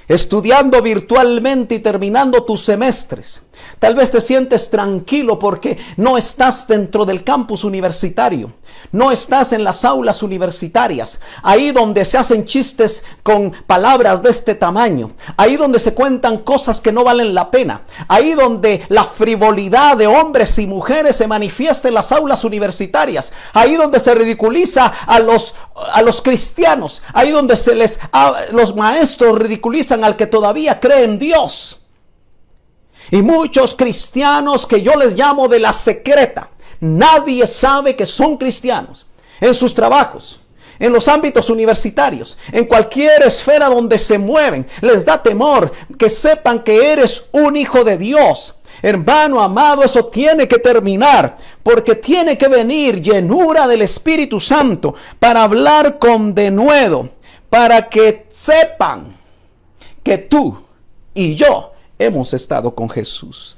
estudiando virtualmente y terminando tus semestres, tal vez te sientes tranquilo porque no estás dentro del campus universitario, no estás en las aulas universitarias, ahí donde se hacen chistes con palabras de este tamaño, ahí donde se cuentan cosas que no valen la pena, ahí donde la frivolidad de hombres y mujeres se manifiesta en las aulas universitarias, ahí donde se ridiculiza a los cristianos, ahí donde los maestros ridiculizan al que todavía cree en Dios. Y muchos cristianos que yo les llamo de la secreta, nadie sabe que son cristianos. En sus trabajos, en los ámbitos universitarios, en cualquier esfera donde se mueven, les da temor que sepan que eres un hijo de Dios. Hermano amado, eso tiene que terminar, porque tiene que venir llenura del Espíritu Santo para hablar con denuedo, para que sepan que tú y yo hemos estado con Jesús.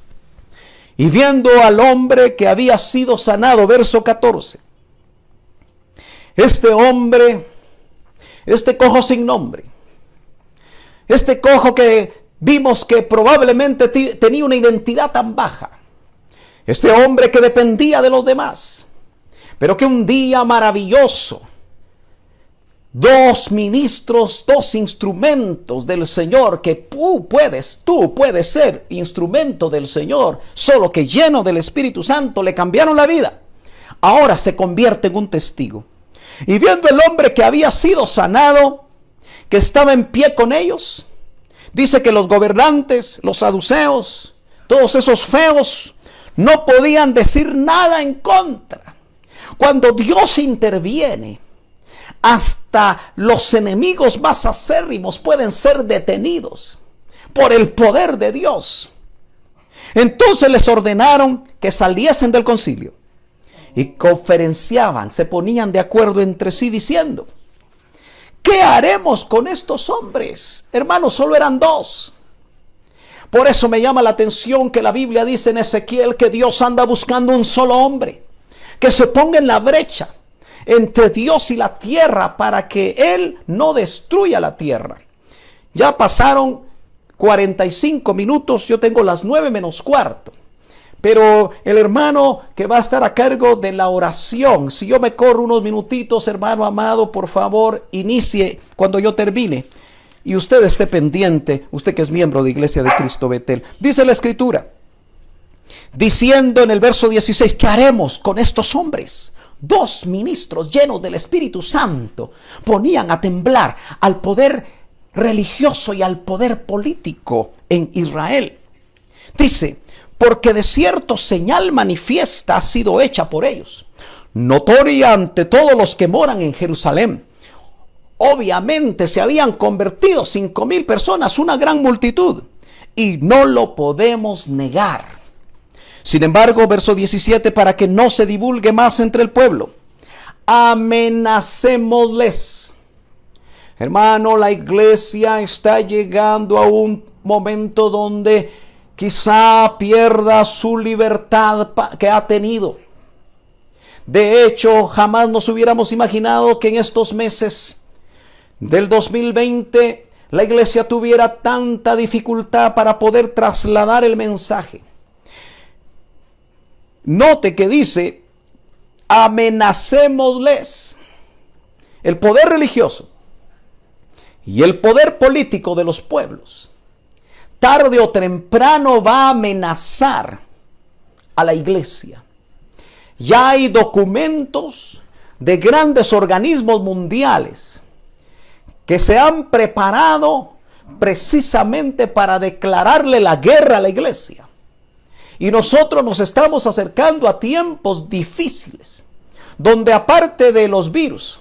Y viendo al hombre que había sido sanado, verso 14. Este hombre, este cojo sin nombre, este cojo que vimos que probablemente tenía una identidad tan baja, este hombre que dependía de los demás, pero que un día maravilloso, dos ministros, dos instrumentos del Señor, que tú puedes ser instrumento del Señor, solo que lleno del Espíritu Santo, le cambiaron la vida. Ahora se convierte en un testigo. Y viendo el hombre que había sido sanado, que estaba en pie con ellos, dice que los gobernantes, los saduceos, todos esos feos, no podían decir nada en contra. Cuando Dios interviene, hasta los enemigos más acérrimos pueden ser detenidos por el poder de Dios. Entonces les ordenaron que saliesen del concilio y conferenciaban, se ponían de acuerdo entre sí diciendo: ¿qué haremos con estos hombres? Hermanos, solo eran dos. Por eso me llama la atención que la Biblia dice en Ezequiel que Dios anda buscando un solo hombre que se ponga en la brecha entre Dios y la tierra para que Él no destruya la tierra. Ya pasaron 45 minutos, yo tengo las 9 menos cuarto. Pero el hermano que va a estar a cargo de la oración, si yo me corro unos minutitos, hermano amado, por favor, inicie cuando yo termine. Y usted esté pendiente, usted que es miembro de Iglesia de Cristo Betel. Dice la Escritura, diciendo en el verso 16, ¿qué haremos con estos hombres? Dos ministros llenos del Espíritu Santo ponían a temblar al poder religioso y al poder político en Israel. Dice, porque de cierto señal manifiesta ha sido hecha por ellos, notoria ante todos los que moran en Jerusalén. Obviamente se habían convertido 5,000 personas, una gran multitud, y no lo podemos negar. Sin embargo, verso 17, para que no se divulgue más entre el pueblo, amenacémosles. Hermano, la iglesia está llegando a un momento donde quizá pierda su libertad que ha tenido. De hecho, jamás nos hubiéramos imaginado que en estos meses del 2020 la iglesia tuviera tanta dificultad para poder trasladar el mensaje. Note que dice, amenacémosles. El poder religioso y el poder político de los pueblos, tarde o temprano va a amenazar a la iglesia. Ya hay documentos de grandes organismos mundiales que se han preparado precisamente para declararle la guerra a la iglesia. Y nosotros nos estamos acercando a tiempos difíciles, donde aparte de los virus,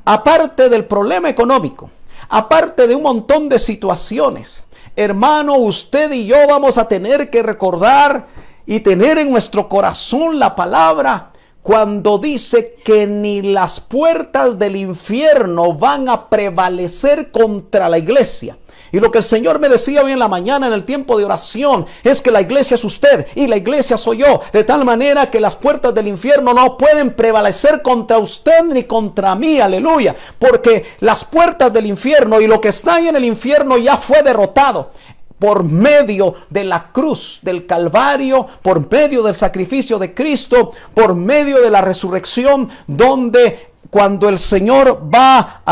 aparte del problema económico, aparte de un montón de situaciones, hermano, usted y yo vamos a tener que recordar y tener en nuestro corazón la palabra cuando dice que ni las puertas del infierno van a prevalecer contra la iglesia. Y lo que el Señor me decía hoy en la mañana en el tiempo de oración es que la iglesia es usted y la iglesia soy yo, de tal manera que las puertas del infierno no pueden prevalecer contra usted ni contra mí, aleluya, porque las puertas del infierno y lo que está ahí en el infierno ya fue derrotado por medio de la cruz del Calvario, por medio del sacrificio de Cristo, por medio de la resurrección, donde cuando el Señor va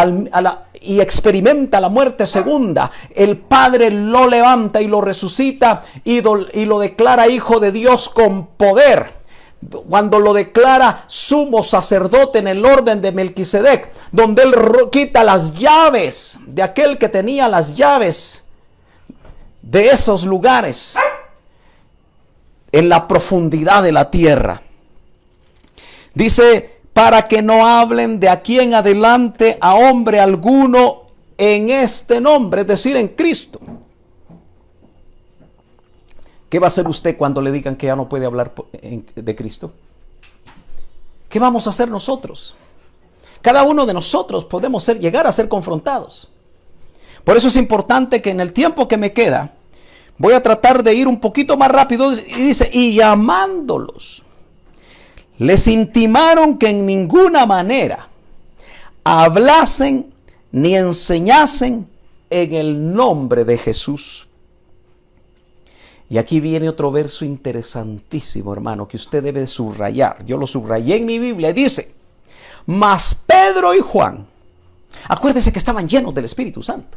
y experimenta la muerte segunda, el Padre lo levanta y lo resucita y lo declara hijo de Dios con poder. Cuando lo declara sumo sacerdote en el orden de Melquisedec, donde él quita las llaves de aquel que tenía las llaves de esos lugares en la profundidad de la tierra. Dice, para que no hablen de aquí en adelante a hombre alguno en este nombre, es decir, en Cristo. ¿Qué va a hacer usted cuando le digan que ya no puede hablar de Cristo? ¿Qué vamos a hacer nosotros? Cada uno de nosotros podemos llegar a ser confrontados. Por eso es importante que en el tiempo que me queda, voy a tratar de ir un poquito más rápido. Y dice, y llamándolos, les intimaron que en ninguna manera hablasen ni enseñasen en el nombre de Jesús. Y aquí viene otro verso interesantísimo, hermano, que usted debe subrayar. Yo lo subrayé en mi Biblia. Dice, mas Pedro y Juan, acuérdese que estaban llenos del Espíritu Santo.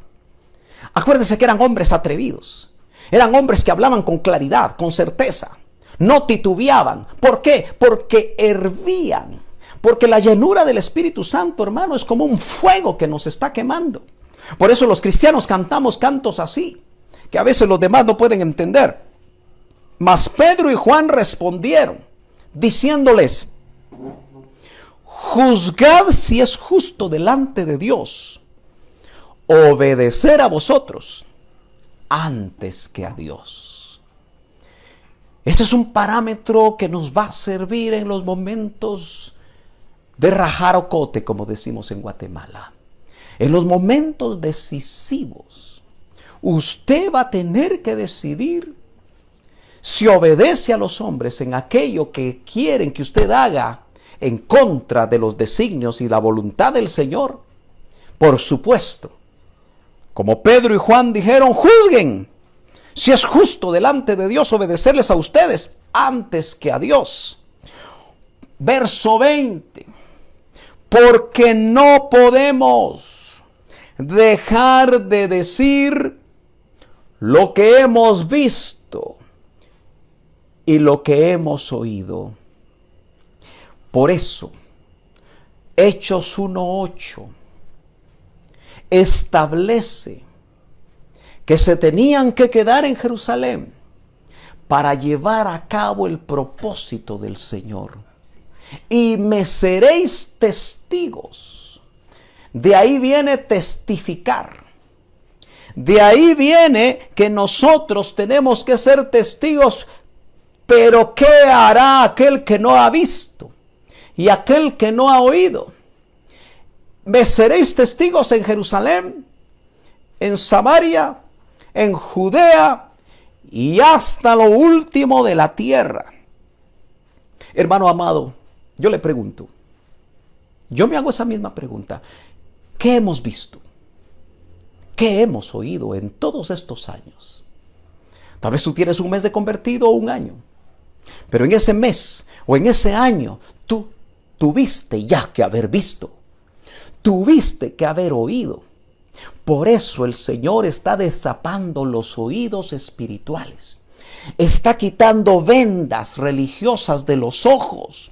Acuérdese que eran hombres atrevidos. Eran hombres que hablaban con claridad, con certeza. No titubeaban. ¿Por qué? Porque hervían. Porque la llenura del Espíritu Santo, hermano, es como un fuego que nos está quemando. Por eso los cristianos cantamos cantos así, que a veces los demás no pueden entender. Mas Pedro y Juan respondieron, diciéndoles, juzgad si es justo delante de Dios obedecer a vosotros antes que a Dios. Este es un parámetro que nos va a servir en los momentos de rajar ocote, como decimos en Guatemala. En los momentos decisivos, usted va a tener que decidir si obedece a los hombres en aquello que quieren que usted haga en contra de los designios y la voluntad del Señor. Por supuesto, como Pedro y Juan dijeron, juzguen si es justo delante de Dios obedecerles a ustedes antes que a Dios. Verso 20. Porque no podemos dejar de decir lo que hemos visto y lo que hemos oído. Por eso, Hechos 1:8 establece que se tenían que quedar en Jerusalén para llevar a cabo el propósito del Señor. Y me seréis testigos. De ahí viene testificar. De ahí viene que nosotros tenemos que ser testigos. Pero ¿qué hará aquel que no ha visto y aquel que no ha oído? me seréis testigos en Jerusalén, en Samaria, en Judea y hasta lo último de la tierra. Hermano amado, yo le pregunto, yo me hago esa misma pregunta. ¿Qué hemos visto? ¿Qué hemos oído en todos estos años? Tal vez tú tienes un mes de convertido o un año, pero en ese mes o en ese año tú tuviste ya que haber visto, tuviste que haber oído. Por eso el Señor está destapando los oídos espirituales. Está quitando vendas religiosas de los ojos.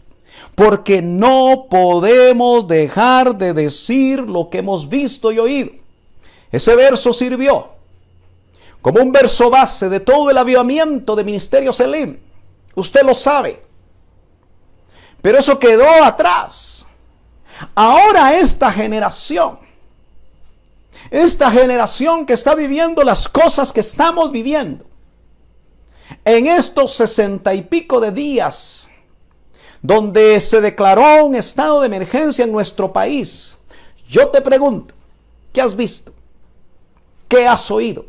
Porque no podemos dejar de decir lo que hemos visto y oído. Ese verso sirvió como un verso base de todo el avivamiento de Ministerio Selim. Usted lo sabe. Pero eso quedó atrás. Ahora esta generación que está viviendo las cosas que estamos viviendo, en estos 60 y pico de días, donde se declaró un estado de emergencia en nuestro país, yo te pregunto, ¿qué has visto? ¿Qué has oído?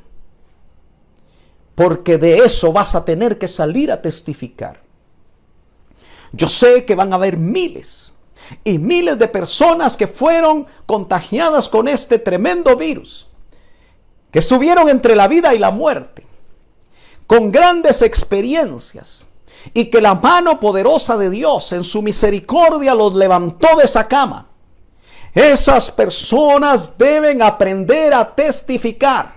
Porque de eso vas a tener que salir a testificar. Yo sé que van a haber miles y miles de personas que fueron contagiadas con este tremendo virus, que estuvieron entre la vida y la muerte, con grandes experiencias, y que la mano poderosa de Dios en su misericordia los levantó de esa cama. Esas personas deben aprender a testificar.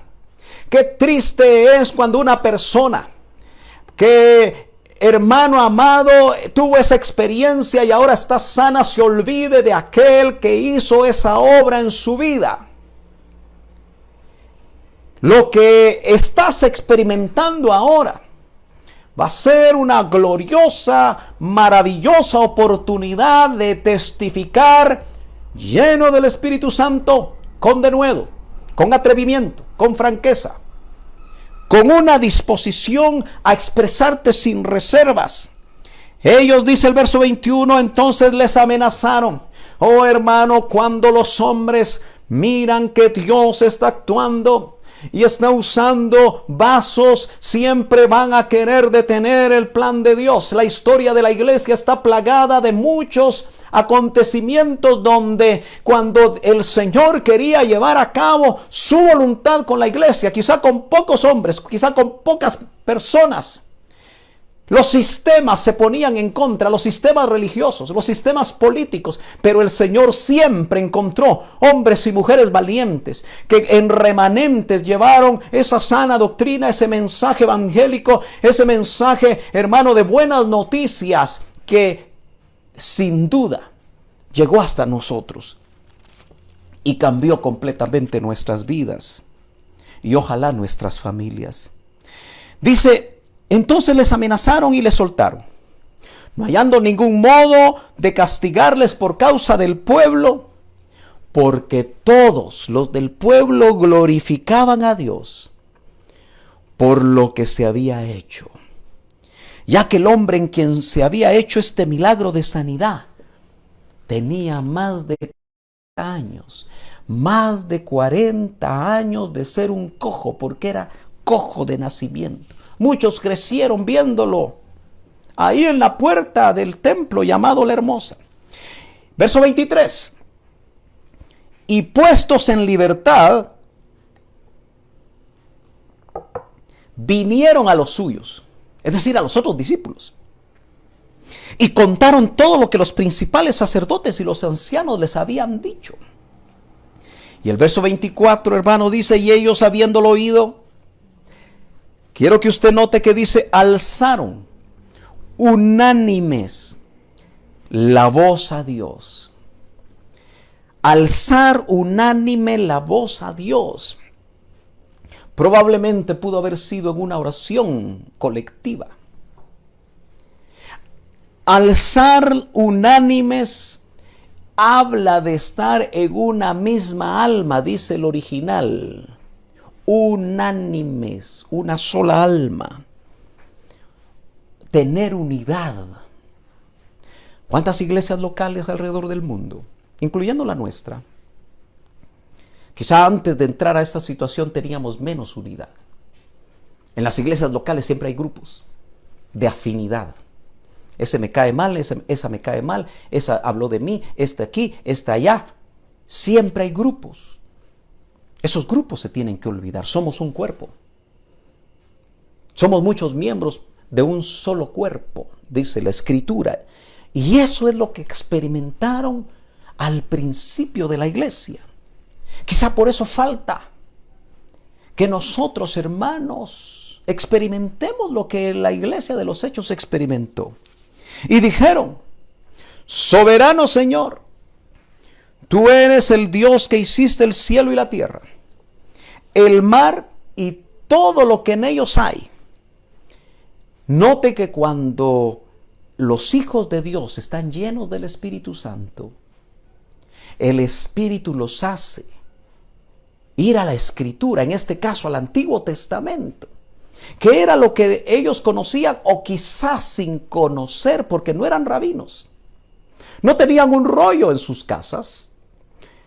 Qué triste es cuando una persona que, hermano amado, tuvo esa experiencia y ahora está sana, se olvide de aquel que hizo esa obra en su vida. Lo que estás experimentando ahora va a ser una gloriosa, maravillosa oportunidad de testificar lleno del Espíritu Santo, con denuedo, con atrevimiento, con franqueza, con una disposición a expresarte sin reservas. Ellos, dice el verso 21, entonces les amenazaron. Oh hermano, cuando los hombres miran que Dios está actuando y está usando vasos, siempre van a querer detener el plan de Dios. La historia de la iglesia está plagada de muchos acontecimientos donde cuando el Señor quería llevar a cabo su voluntad con la iglesia, quizá con pocos hombres, quizá con pocas personas, los sistemas se ponían en contra, los sistemas religiosos, los sistemas políticos, pero el Señor siempre encontró hombres y mujeres valientes que en remanentes llevaron esa sana doctrina, ese mensaje evangélico, ese mensaje, hermano, de buenas noticias que sin duda llegó hasta nosotros y cambió completamente nuestras vidas y ojalá nuestras familias. Dice, entonces les amenazaron y les soltaron, no hallando ningún modo de castigarles por causa del pueblo, porque todos los del pueblo glorificaban a Dios por lo que se había hecho, ya que el hombre en quien se había hecho este milagro de sanidad tenía más de 40 años, más de 40 años de ser un cojo, porque era cojo de nacimiento. Muchos crecieron viéndolo ahí en la puerta del templo llamado La Hermosa. Verso 23. Y puestos en libertad, vinieron a los suyos, es decir, a los otros discípulos, y contaron todo lo que los principales sacerdotes y los ancianos les habían dicho. Y el verso 24, hermano, dice, y ellos habiéndolo oído, quiero que usted note que dice, alzaron unánimes la voz a Dios. Alzar unánime la voz a Dios. Probablemente pudo haber sido en una oración colectiva. Alzar unánimes habla de estar en una misma alma, dice el original. Unánimes, una sola alma, tener unidad. ¿Cuántas iglesias locales alrededor del mundo, incluyendo la nuestra, Quizá antes de entrar a esta situación teníamos menos unidad. En las iglesias locales siempre hay grupos de afinidad. Ese me cae mal, esa me cae mal, esa habló de mí, esta aquí, esta allá. Siempre hay grupos. Esos grupos se tienen que olvidar. Somos un cuerpo. Somos muchos miembros de un solo cuerpo, dice la Escritura. Y eso es lo que experimentaron al principio de la iglesia. Quizá por eso falta que nosotros, hermanos, experimentemos lo que la iglesia de los Hechos experimentó. Y dijeron: soberano Señor, tú eres el Dios que hiciste el cielo y la tierra, el mar y todo lo que en ellos hay. Note que cuando los hijos de Dios están llenos del Espíritu Santo, el Espíritu los hace ir a la Escritura, en este caso al Antiguo Testamento, que era lo que ellos conocían o quizás sin conocer, porque no eran rabinos. No tenían un rollo en sus casas.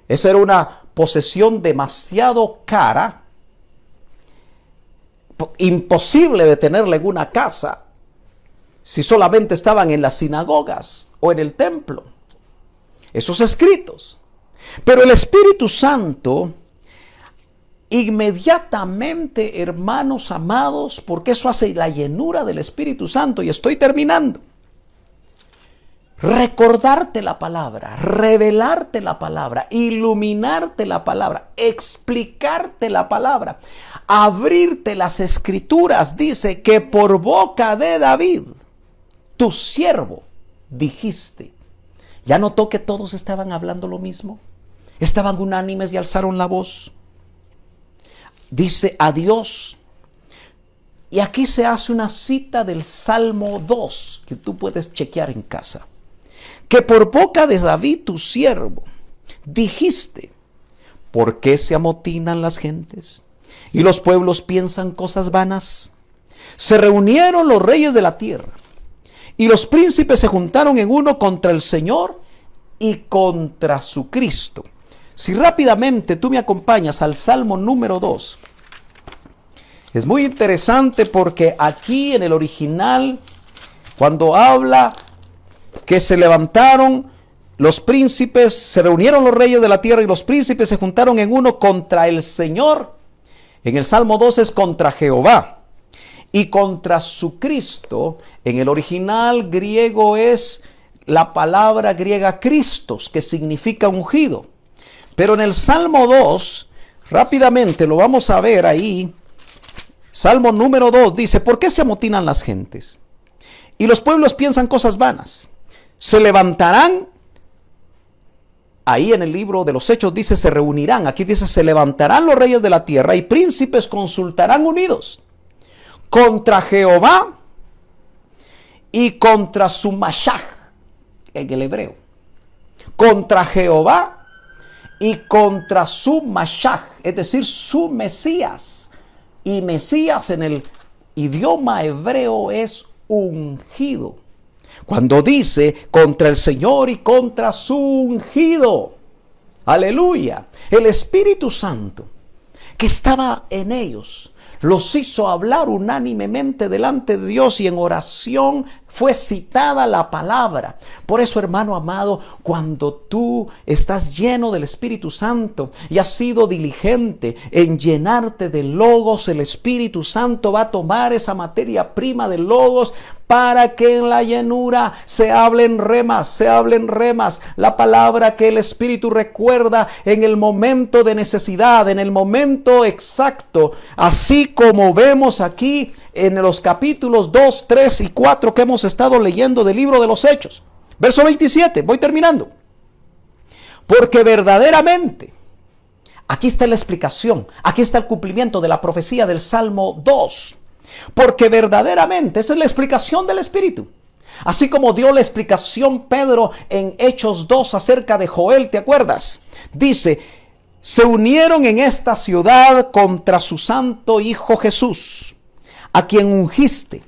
Esa era una posesión demasiado cara, imposible de tenerla en una casa si solamente estaban en las sinagogas o en el templo, esos escritos. Pero el Espíritu Santo inmediatamente, hermanos amados, porque eso hace la llenura del Espíritu Santo, y estoy terminando, recordarte la palabra, revelarte la palabra, iluminarte la palabra, explicarte la palabra, abrirte las Escrituras. Dice que por boca de David, tu siervo, dijiste. ¿Ya notó que todos estaban hablando lo mismo? Estaban unánimes y alzaron la voz. Dice a Dios. Y aquí se hace una cita del Salmo 2, que tú puedes chequear en casa. Que por boca de David, tu siervo, dijiste: ¿por qué se amotinan las gentes y los pueblos piensan cosas vanas? Se reunieron los reyes de la tierra y los príncipes se juntaron en uno contra el Señor y contra su Cristo. Si rápidamente tú me acompañas al Salmo número 2. Es muy interesante porque aquí en el original, cuando habla que se levantaron los príncipes, se reunieron los reyes de la tierra y los príncipes se juntaron en uno contra el Señor. En el Salmo 2 es contra Jehová y contra su Cristo. En el original griego es la palabra griega Christos, que significa ungido. Pero en el Salmo 2, rápidamente lo vamos a ver ahí. Salmo número 2 dice: ¿por qué se amotinan las gentes y los pueblos piensan cosas vanas? Se levantarán. Ahí en el libro de los Hechos dice se reunirán. Aquí dice se levantarán los reyes de la tierra y príncipes consultarán unidos contra Jehová y contra su Mashach, en el hebreo. Contra Jehová y contra su Mashach, es decir, su Mesías. Y Mesías en el idioma hebreo es ungido. Cuando dice contra el Señor y contra su ungido. Aleluya. El Espíritu Santo que estaba en ellos los hizo hablar unánimemente delante de Dios y en oración fue citada la palabra. Por eso, hermano amado, cuando tú estás lleno del Espíritu Santo y has sido diligente en llenarte de logos, el Espíritu Santo va a tomar esa materia prima de logos para que en la llenura se hablen remas, la palabra que el Espíritu recuerda en el momento de necesidad, en el momento exacto, así como vemos aquí en los capítulos 2, 3 y 4 que hemos estado leyendo del libro de los Hechos. Verso 27, voy terminando. Porque verdaderamente, aquí está la explicación, aquí está el cumplimiento de la profecía del Salmo 2. Porque verdaderamente, esa es la explicación del Espíritu. Así como dio la explicación Pedro en Hechos 2 acerca de Joel, ¿te acuerdas? Dice, se unieron en esta ciudad contra su santo Hijo Jesús, a quien ungiste,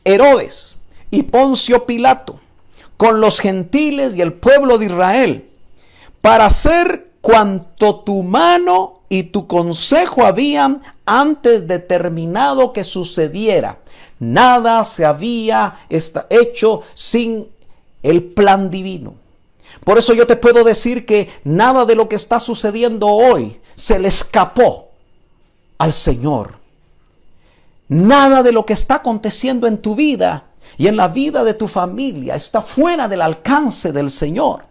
Herodes y Poncio Pilato, con los gentiles y el pueblo de Israel, para hacer cuanto tu mano y tu consejo habían antes determinado que sucediera. Nada se había hecho sin el plan divino. Por eso yo te puedo decir que nada de lo que está sucediendo hoy se le escapó al Señor. Nada de lo que está aconteciendo en tu vida y en la vida de tu familia está fuera del alcance del Señor.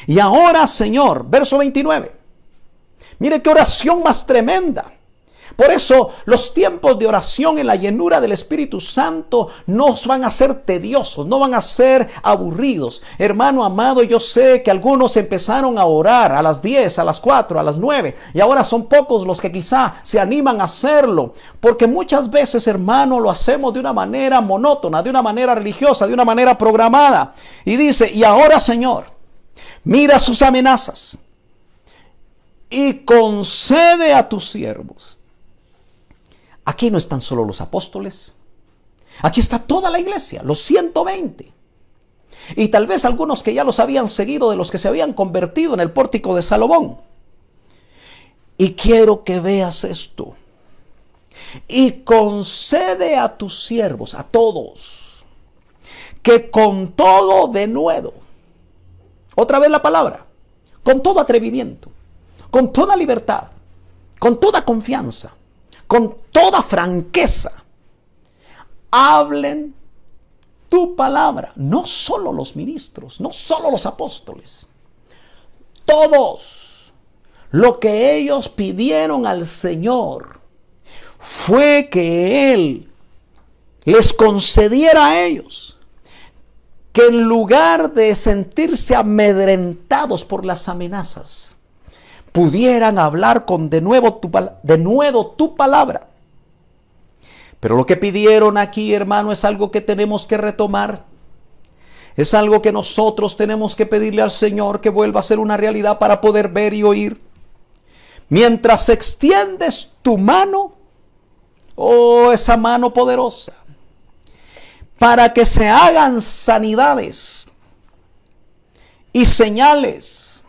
Y ahora, Señor, verso 29. Mire qué oración más tremenda. Por eso los tiempos de oración en la llenura del Espíritu Santo no van a ser tediosos, no van a ser aburridos. Hermano amado, yo sé que algunos empezaron a orar a las 10, a las 4, a las 9 y ahora son pocos los que quizá se animan a hacerlo. Porque muchas veces, hermano, lo hacemos de una manera monótona, de una manera religiosa, de una manera programada. Y dice, y ahora, Señor, mira sus amenazas y concede a tus siervos. Aquí no están solo los apóstoles. Aquí está toda la iglesia, los 120. Y tal vez algunos que ya los habían seguido, de los que se habían convertido en el pórtico de Salomón. Y quiero que veas esto. Y concede a tus siervos, a todos, que con todo denuedo, otra vez la palabra, con todo atrevimiento, con toda libertad, con toda confianza, con toda franqueza, hablen tu palabra. No solo los ministros, no solo los apóstoles, todos. Lo que ellos pidieron al Señor fue que Él les concediera a ellos que en lugar de sentirse amedrentados por las amenazas, pudieran hablar con de nuevo tu palabra. Pero lo que pidieron aquí, hermano, es algo que tenemos que retomar. Es algo que nosotros tenemos que pedirle al Señor que vuelva a ser una realidad para poder ver y oír. Mientras extiendes tu mano, oh, esa mano poderosa, para que se hagan sanidades y señales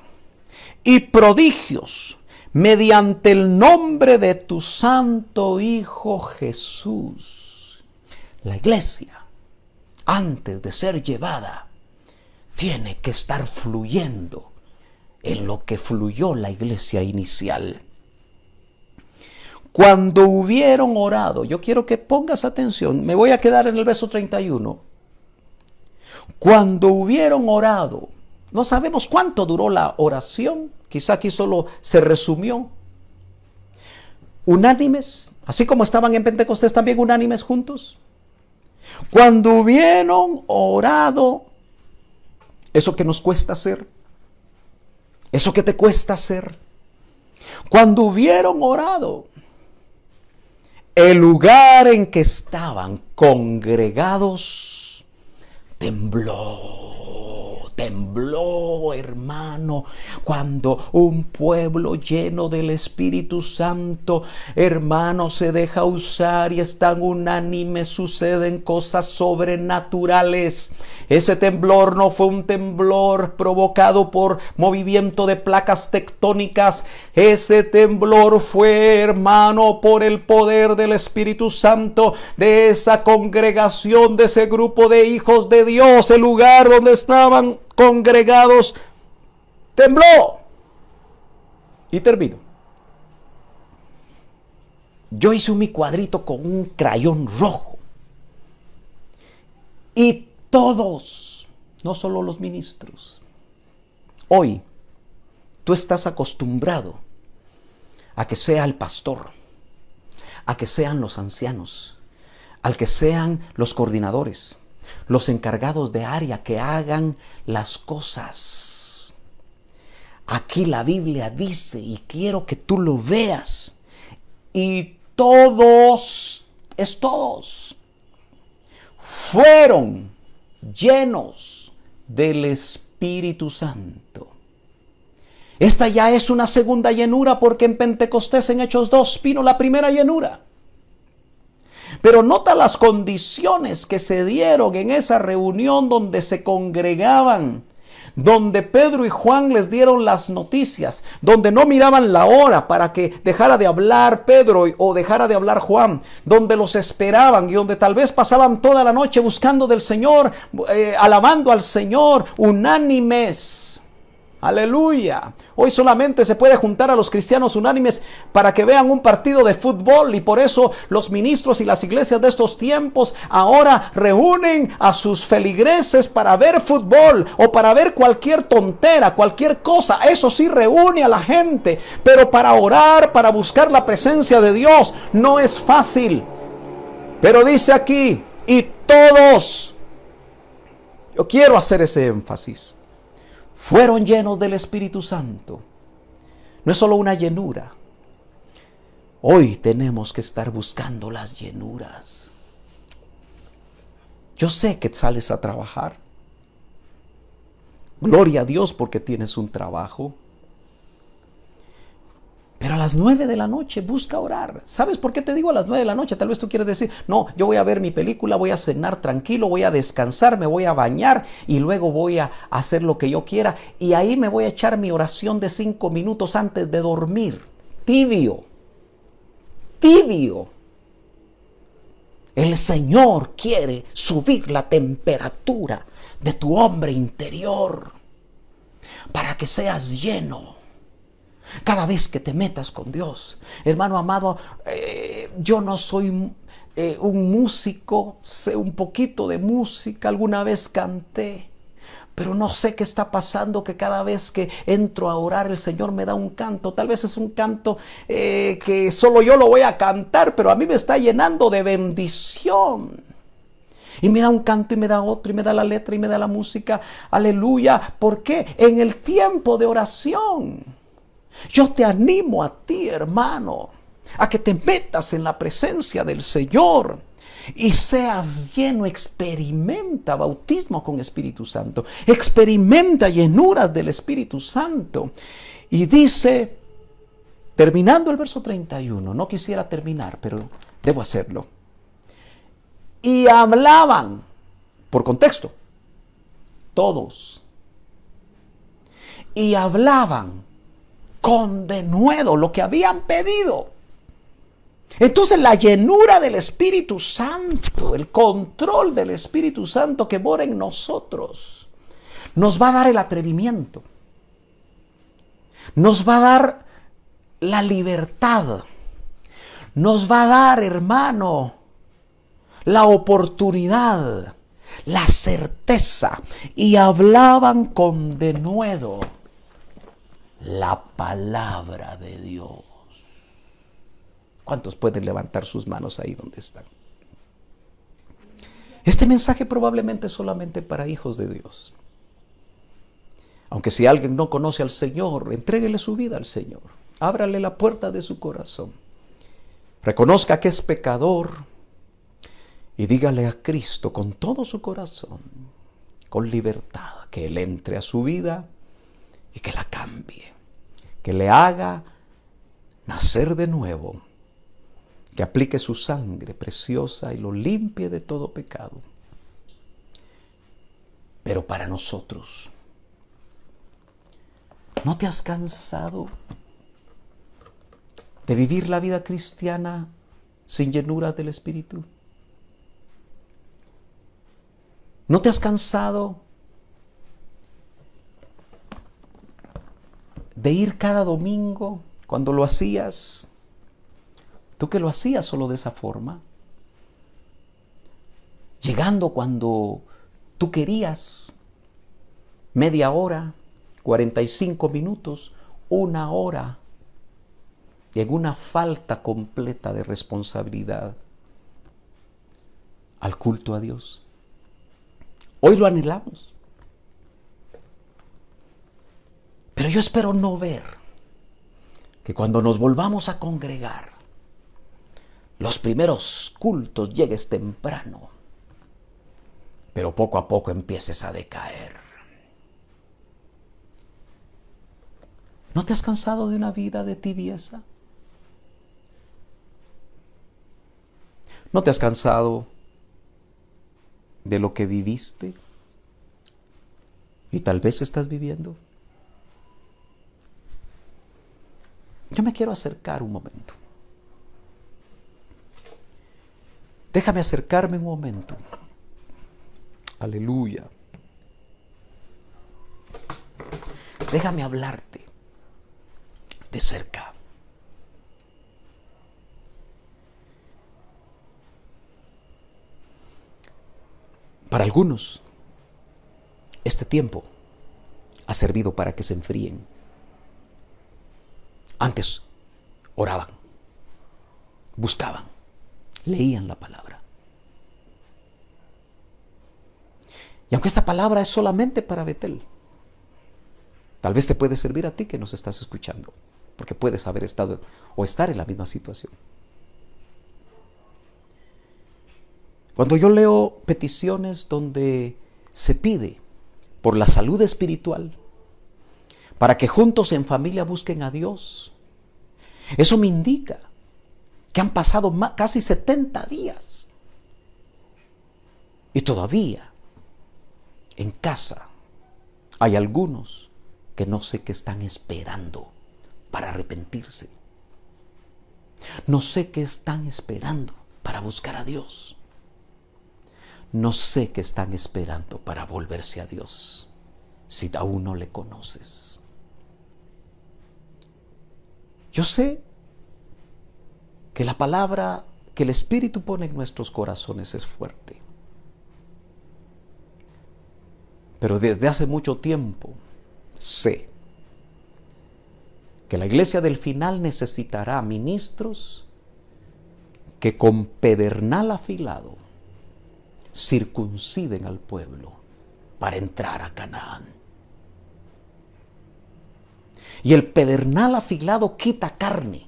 y prodigios mediante el nombre de tu santo Hijo Jesús. La iglesia, antes de ser llevada, tiene que estar fluyendo en lo que fluyó la iglesia inicial. Cuando hubieron orado, yo quiero que pongas atención, me voy a quedar en el verso 31. Cuando hubieron orado, no sabemos cuánto duró la oración, quizá aquí solo se resumió. Unánimes, así como estaban en Pentecostés también unánimes juntos. Cuando hubieron orado, eso que nos cuesta hacer, eso que te cuesta hacer. Cuando hubieron orado, el lugar en que estaban congregados tembló, hermano. Cuando un pueblo lleno del Espíritu Santo, hermano, se deja usar y están unánimes, suceden cosas sobrenaturales. Ese temblor no fue un temblor provocado por movimiento de placas tectónicas. Ese temblor fue, hermano, por el poder del Espíritu Santo, de esa congregación, de ese grupo de hijos de Dios. El lugar donde estaban congregados tembló. Y termino. Yo hice mi cuadrito con un crayón rojo. Y todos, no solo los ministros, hoy tú estás acostumbrado a que sea el pastor, a que sean los ancianos, a que sean los coordinadores, los encargados de área que hagan las cosas. Aquí la Biblia dice, y quiero que tú lo veas, y todos fueron llenos del Espíritu Santo. Esta ya es una segunda llenura, porque en Pentecostés, en Hechos 2, vino la primera llenura. Pero nota las condiciones que se dieron en esa reunión donde se congregaban, donde Pedro y Juan les dieron las noticias, donde no miraban la hora para que dejara de hablar Pedro o dejara de hablar Juan, donde los esperaban y donde tal vez pasaban toda la noche buscando del Señor, alabando al Señor, unánimes. Aleluya. Hoy solamente se puede juntar a los cristianos unánimes para que vean un partido de fútbol, y por eso los ministros y las iglesias de estos tiempos ahora reúnen a sus feligreses para ver fútbol o para ver cualquier tontera, cualquier cosa. Eso sí reúne a la gente, pero para orar, para buscar la presencia de Dios no es fácil. Pero dice aquí, y todos, yo quiero hacer ese énfasis, fueron llenos del Espíritu Santo. No es solo una llenura. Hoy tenemos que estar buscando las llenuras. Yo sé que sales a trabajar. Gloria a Dios porque tienes un trabajo. Pero a las 9 de la noche busca orar. ¿Sabes por qué te digo a las 9 de la noche? Tal vez tú quieres decir, no, yo voy a ver mi película, voy a cenar tranquilo, voy a descansar, me voy a bañar y luego voy a hacer lo que yo quiera. Y ahí me voy a echar mi oración de 5 minutos antes de dormir. Tibio. Tibio. El Señor quiere subir la temperatura de tu hombre interior para que seas lleno. Cada vez que te metas con Dios, hermano amado, yo no soy un músico, sé un poquito de música, alguna vez canté, pero no sé qué está pasando, que cada vez que entro a orar el Señor me da un canto. Tal vez es un canto que solo yo lo voy a cantar, pero a mí me está llenando de bendición. Y me da un canto y me da otro y me da la letra y me da la música. Aleluya. ¿Por qué? En el tiempo de oración. Yo te animo a ti, hermano, a que te metas en la presencia del Señor y seas lleno. Experimenta bautismo con Espíritu Santo. Experimenta llenuras del Espíritu Santo. Y dice, terminando el verso 31, no quisiera terminar, pero debo hacerlo. Y hablaban, por contexto, todos. Y hablaban con denuedo lo que habían pedido. Entonces la llenura del Espíritu Santo, el control del Espíritu Santo que mora en nosotros, nos va a dar el atrevimiento, nos va a dar la libertad, nos va a dar, hermano, la oportunidad, la certeza. Y hablaban con denuedo la palabra de Dios. ¿Cuántos pueden levantar sus manos ahí donde están? Este mensaje probablemente es solamente para hijos de Dios. Aunque si alguien no conoce al Señor, entréguele su vida al Señor. Ábrale la puerta de su corazón. Reconozca que es pecador y dígale a Cristo con todo su corazón, con libertad, que Él entre a su vida y que la cambie, que le haga nacer de nuevo, que aplique su sangre preciosa y lo limpie de todo pecado. Pero para nosotros, ¿no te has cansado de vivir la vida cristiana sin llenura del Espíritu? ¿No te has cansado de ir cada domingo cuando lo hacías? Tú que lo hacías solo de esa forma. Llegando cuando tú querías, media hora, 45 minutos, una hora, y en una falta completa de responsabilidad al culto a Dios. Hoy lo anhelamos. Pero yo espero no ver que cuando nos volvamos a congregar, los primeros cultos llegues temprano, pero poco a poco empieces a decaer. ¿No te has cansado de una vida de tibieza? ¿No te has cansado de lo que viviste y tal vez estás viviendo. Yo me quiero acercar un momento. Déjame acercarme un momento. Aleluya. Déjame hablarte de cerca. Para algunos, este tiempo ha servido para que se enfríen. Antes oraban, buscaban, leían la palabra. Y aunque esta palabra es solamente para Betel, tal vez te puede servir a ti que nos estás escuchando, porque puedes haber estado o estar en la misma situación. Cuando yo leo peticiones donde se pide por la salud espiritual, para que juntos en familia busquen a Dios, eso me indica que han pasado casi 70 días y todavía en casa hay algunos que no sé qué están esperando para arrepentirse. No sé qué están esperando para buscar a Dios. No sé qué están esperando para volverse a Dios, si aún no le conoces. Yo sé que la palabra que el Espíritu pone en nuestros corazones es fuerte. Pero desde hace mucho tiempo sé que la iglesia del final necesitará ministros que con pedernal afilado circunciden al pueblo para entrar a Canaán. Y el pedernal afilado quita carne.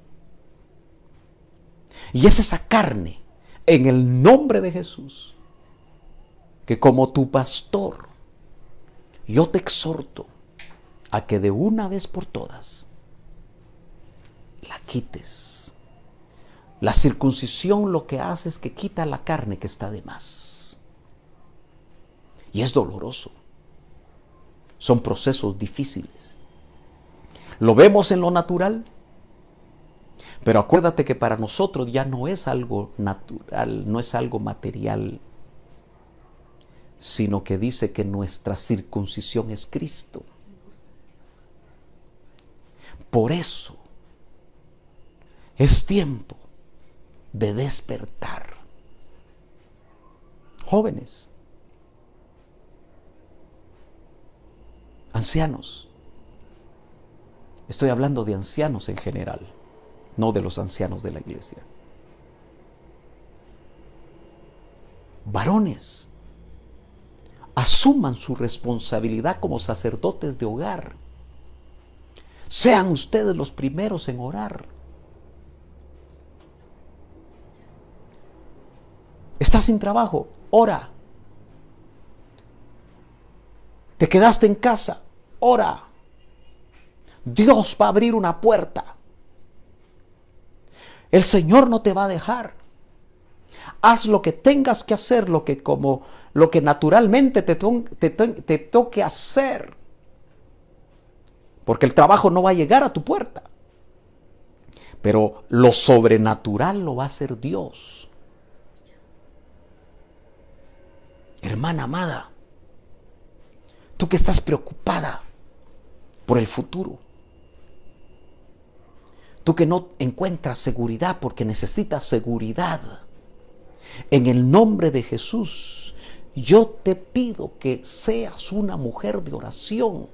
Y es esa carne, en el nombre de Jesús, que como tu pastor, yo te exhorto a que de una vez por todas la quites. La circuncisión lo que hace es que quita la carne que está de más. Y es doloroso. Son procesos difíciles. Lo vemos en lo natural, pero acuérdate que para nosotros ya no es algo natural, no es algo material, sino que dice que nuestra circuncisión es Cristo. Por eso es tiempo de despertar. Jóvenes, ancianos, estoy hablando de ancianos en general, no de los ancianos de la iglesia. Varones, asuman su responsabilidad como sacerdotes de hogar. Sean ustedes los primeros en orar. ¿Estás sin trabajo? Ora. ¿Te quedaste en casa? Ora. Dios va a abrir una puerta. El Señor no te va a dejar. Haz lo que tengas que hacer, lo que naturalmente te toque hacer. Porque el trabajo no va a llegar a tu puerta. Pero lo sobrenatural lo va a hacer Dios. Hermana amada, tú que estás preocupada por el futuro, tú que no encuentras seguridad porque necesitas seguridad, en el nombre de Jesús, yo te pido que seas una mujer de oración,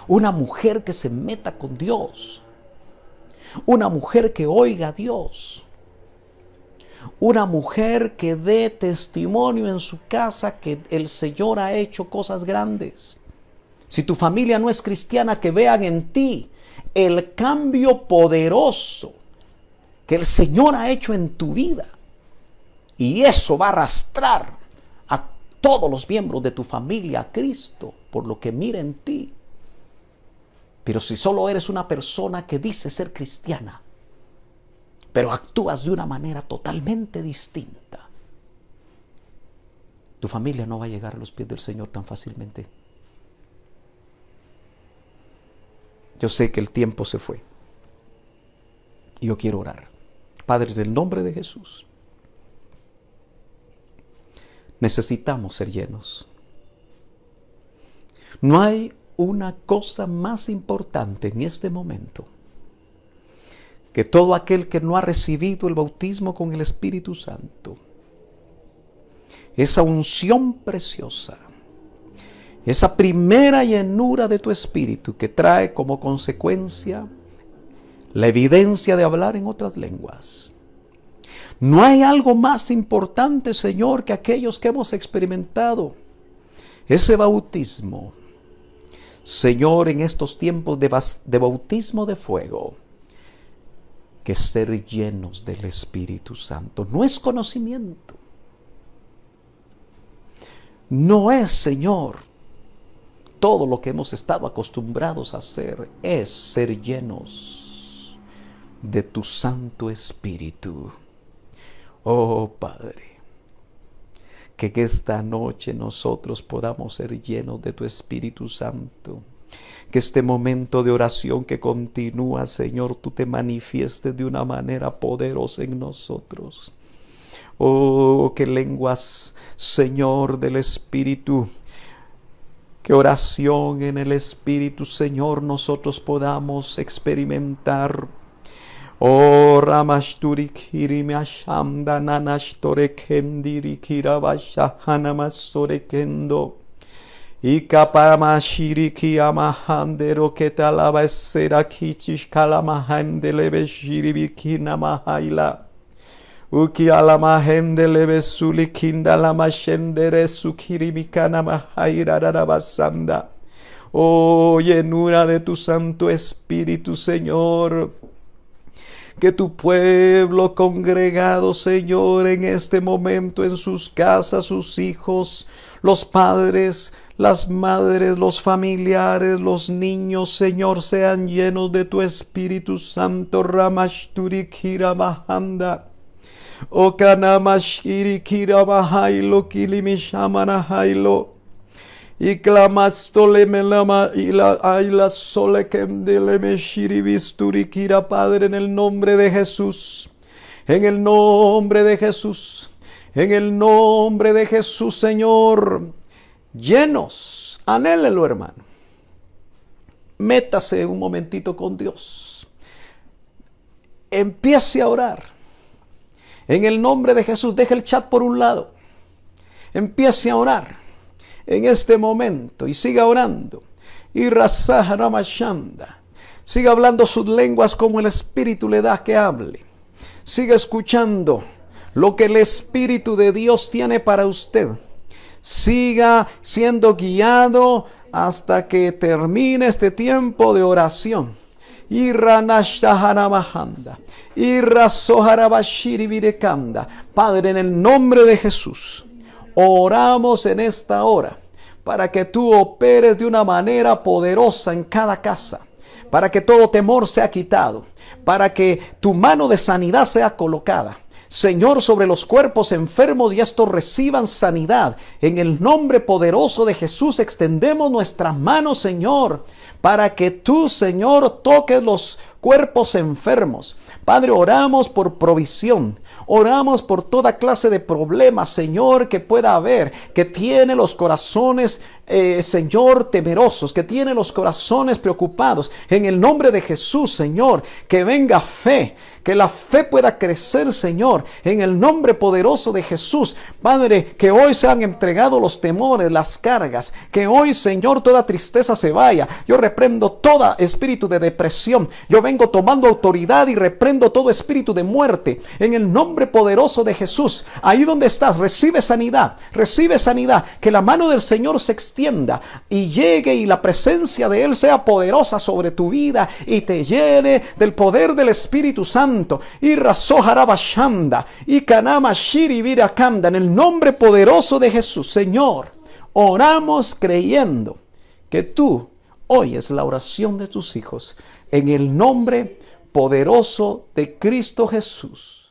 una mujer que se meta con Dios, una mujer que oiga a Dios, una mujer que dé testimonio en su casa que el Señor ha hecho cosas grandes. Si tu familia no es cristiana, que vean en ti el cambio poderoso que el Señor ha hecho en tu vida. Y eso va a arrastrar a todos los miembros de tu familia a Cristo por lo que mira en ti. Pero si solo eres una persona que dice ser cristiana, pero actúas de una manera totalmente distinta, tu familia no va a llegar a los pies del Señor tan fácilmente. Yo sé que el tiempo se fue. Y yo quiero orar. Padre, en el nombre de Jesús, necesitamos ser llenos. No hay una cosa más importante en este momento que todo aquel que no ha recibido el bautismo con el Espíritu Santo, esa unción preciosa, esa primera llenura de tu Espíritu que trae como consecuencia la evidencia de hablar en otras lenguas. No hay algo más importante, Señor, que aquellos que hemos experimentado ese bautismo. Señor, en estos tiempos de bautismo de fuego, que ser llenos del Espíritu Santo. No es conocimiento. No es, Señor, todo lo que hemos estado acostumbrados a hacer. Es ser llenos de tu Santo Espíritu. Oh Padre, que esta noche nosotros podamos ser llenos de tu Espíritu Santo. Que este momento de oración que continúa, Señor, tú te manifiestes de una manera poderosa en nosotros. Oh, que lenguas, Señor, del Espíritu, que oración en el Espíritu, Señor, nosotros podamos experimentar. Oh, Ramashturikiri Mashamda Nanashtorekendiri Kirabashahana Masorekendo. Y kaparamashiriki amahandero que te alaba esera kichish kalamahande lebe shiribiki namahaila. Uki alamahende lebe sulikinda lamashendere sukiribika namahaira rarabasanda. Oh, llenura de tu Santo Espíritu, Señor. Que tu pueblo congregado, Señor, en este momento en sus casas, sus hijos, los padres, las madres, los familiares, los niños, Señor, sean llenos de tu Espíritu Santo. Ramashturi kira mahanda. O kanamashiri kira mahailo kilimishamana hailo. Y clamastole melama y la aila sole kendele me shiribisturi kira, Padre, en el nombre de Jesús. En el nombre de Jesús. En el nombre de Jesús, Señor. Llenos, anhélelo, hermano. Métase un momentito con Dios. Empiece a orar. En el nombre de Jesús, deje el chat por un lado. Empiece a orar en este momento y siga orando. Y Rasaharamashanda. Siga hablando sus lenguas como el Espíritu le da que hable. Siga escuchando lo que el Espíritu de Dios tiene para usted. Siga siendo guiado hasta que termine este tiempo de oración. Y Ranashaharamahanda. Y Rasoharabashirivirekanda. Padre, en el nombre de Jesús, oramos en esta hora para que tú operes de una manera poderosa en cada casa, para que todo temor sea quitado, para que tu mano de sanidad sea colocada, Señor, sobre los cuerpos enfermos, y estos reciban sanidad. En el nombre poderoso de Jesús extendemos nuestras manos, Señor, para que tú, Señor, toques los cuerpos enfermos. Padre, oramos por provisión. Oramos por toda clase de problemas, Señor, que pueda haber, que tiene los corazones, Señor, temerosos, que tiene los corazones preocupados. En el nombre de Jesús, Señor, que venga fe, que la fe pueda crecer, Señor, en el nombre poderoso de Jesús. Padre, que hoy se han entregado los temores, las cargas, que hoy, Señor, toda tristeza se vaya. Yo reprendo todo espíritu de depresión. Yo vengo tomando autoridad y reprendo todo espíritu de muerte. En el nombre poderoso de Jesús, ahí donde estás, recibe sanidad, que la mano del Señor se extienda y llegue y la presencia de Él sea poderosa sobre tu vida y te llene del poder del Espíritu Santo. Y Rasoharabashanda y Kanama Shirivirakanda, en el nombre poderoso de Jesús, Señor, oramos creyendo que tú oyes la oración de tus hijos en el nombre poderoso de Cristo Jesús.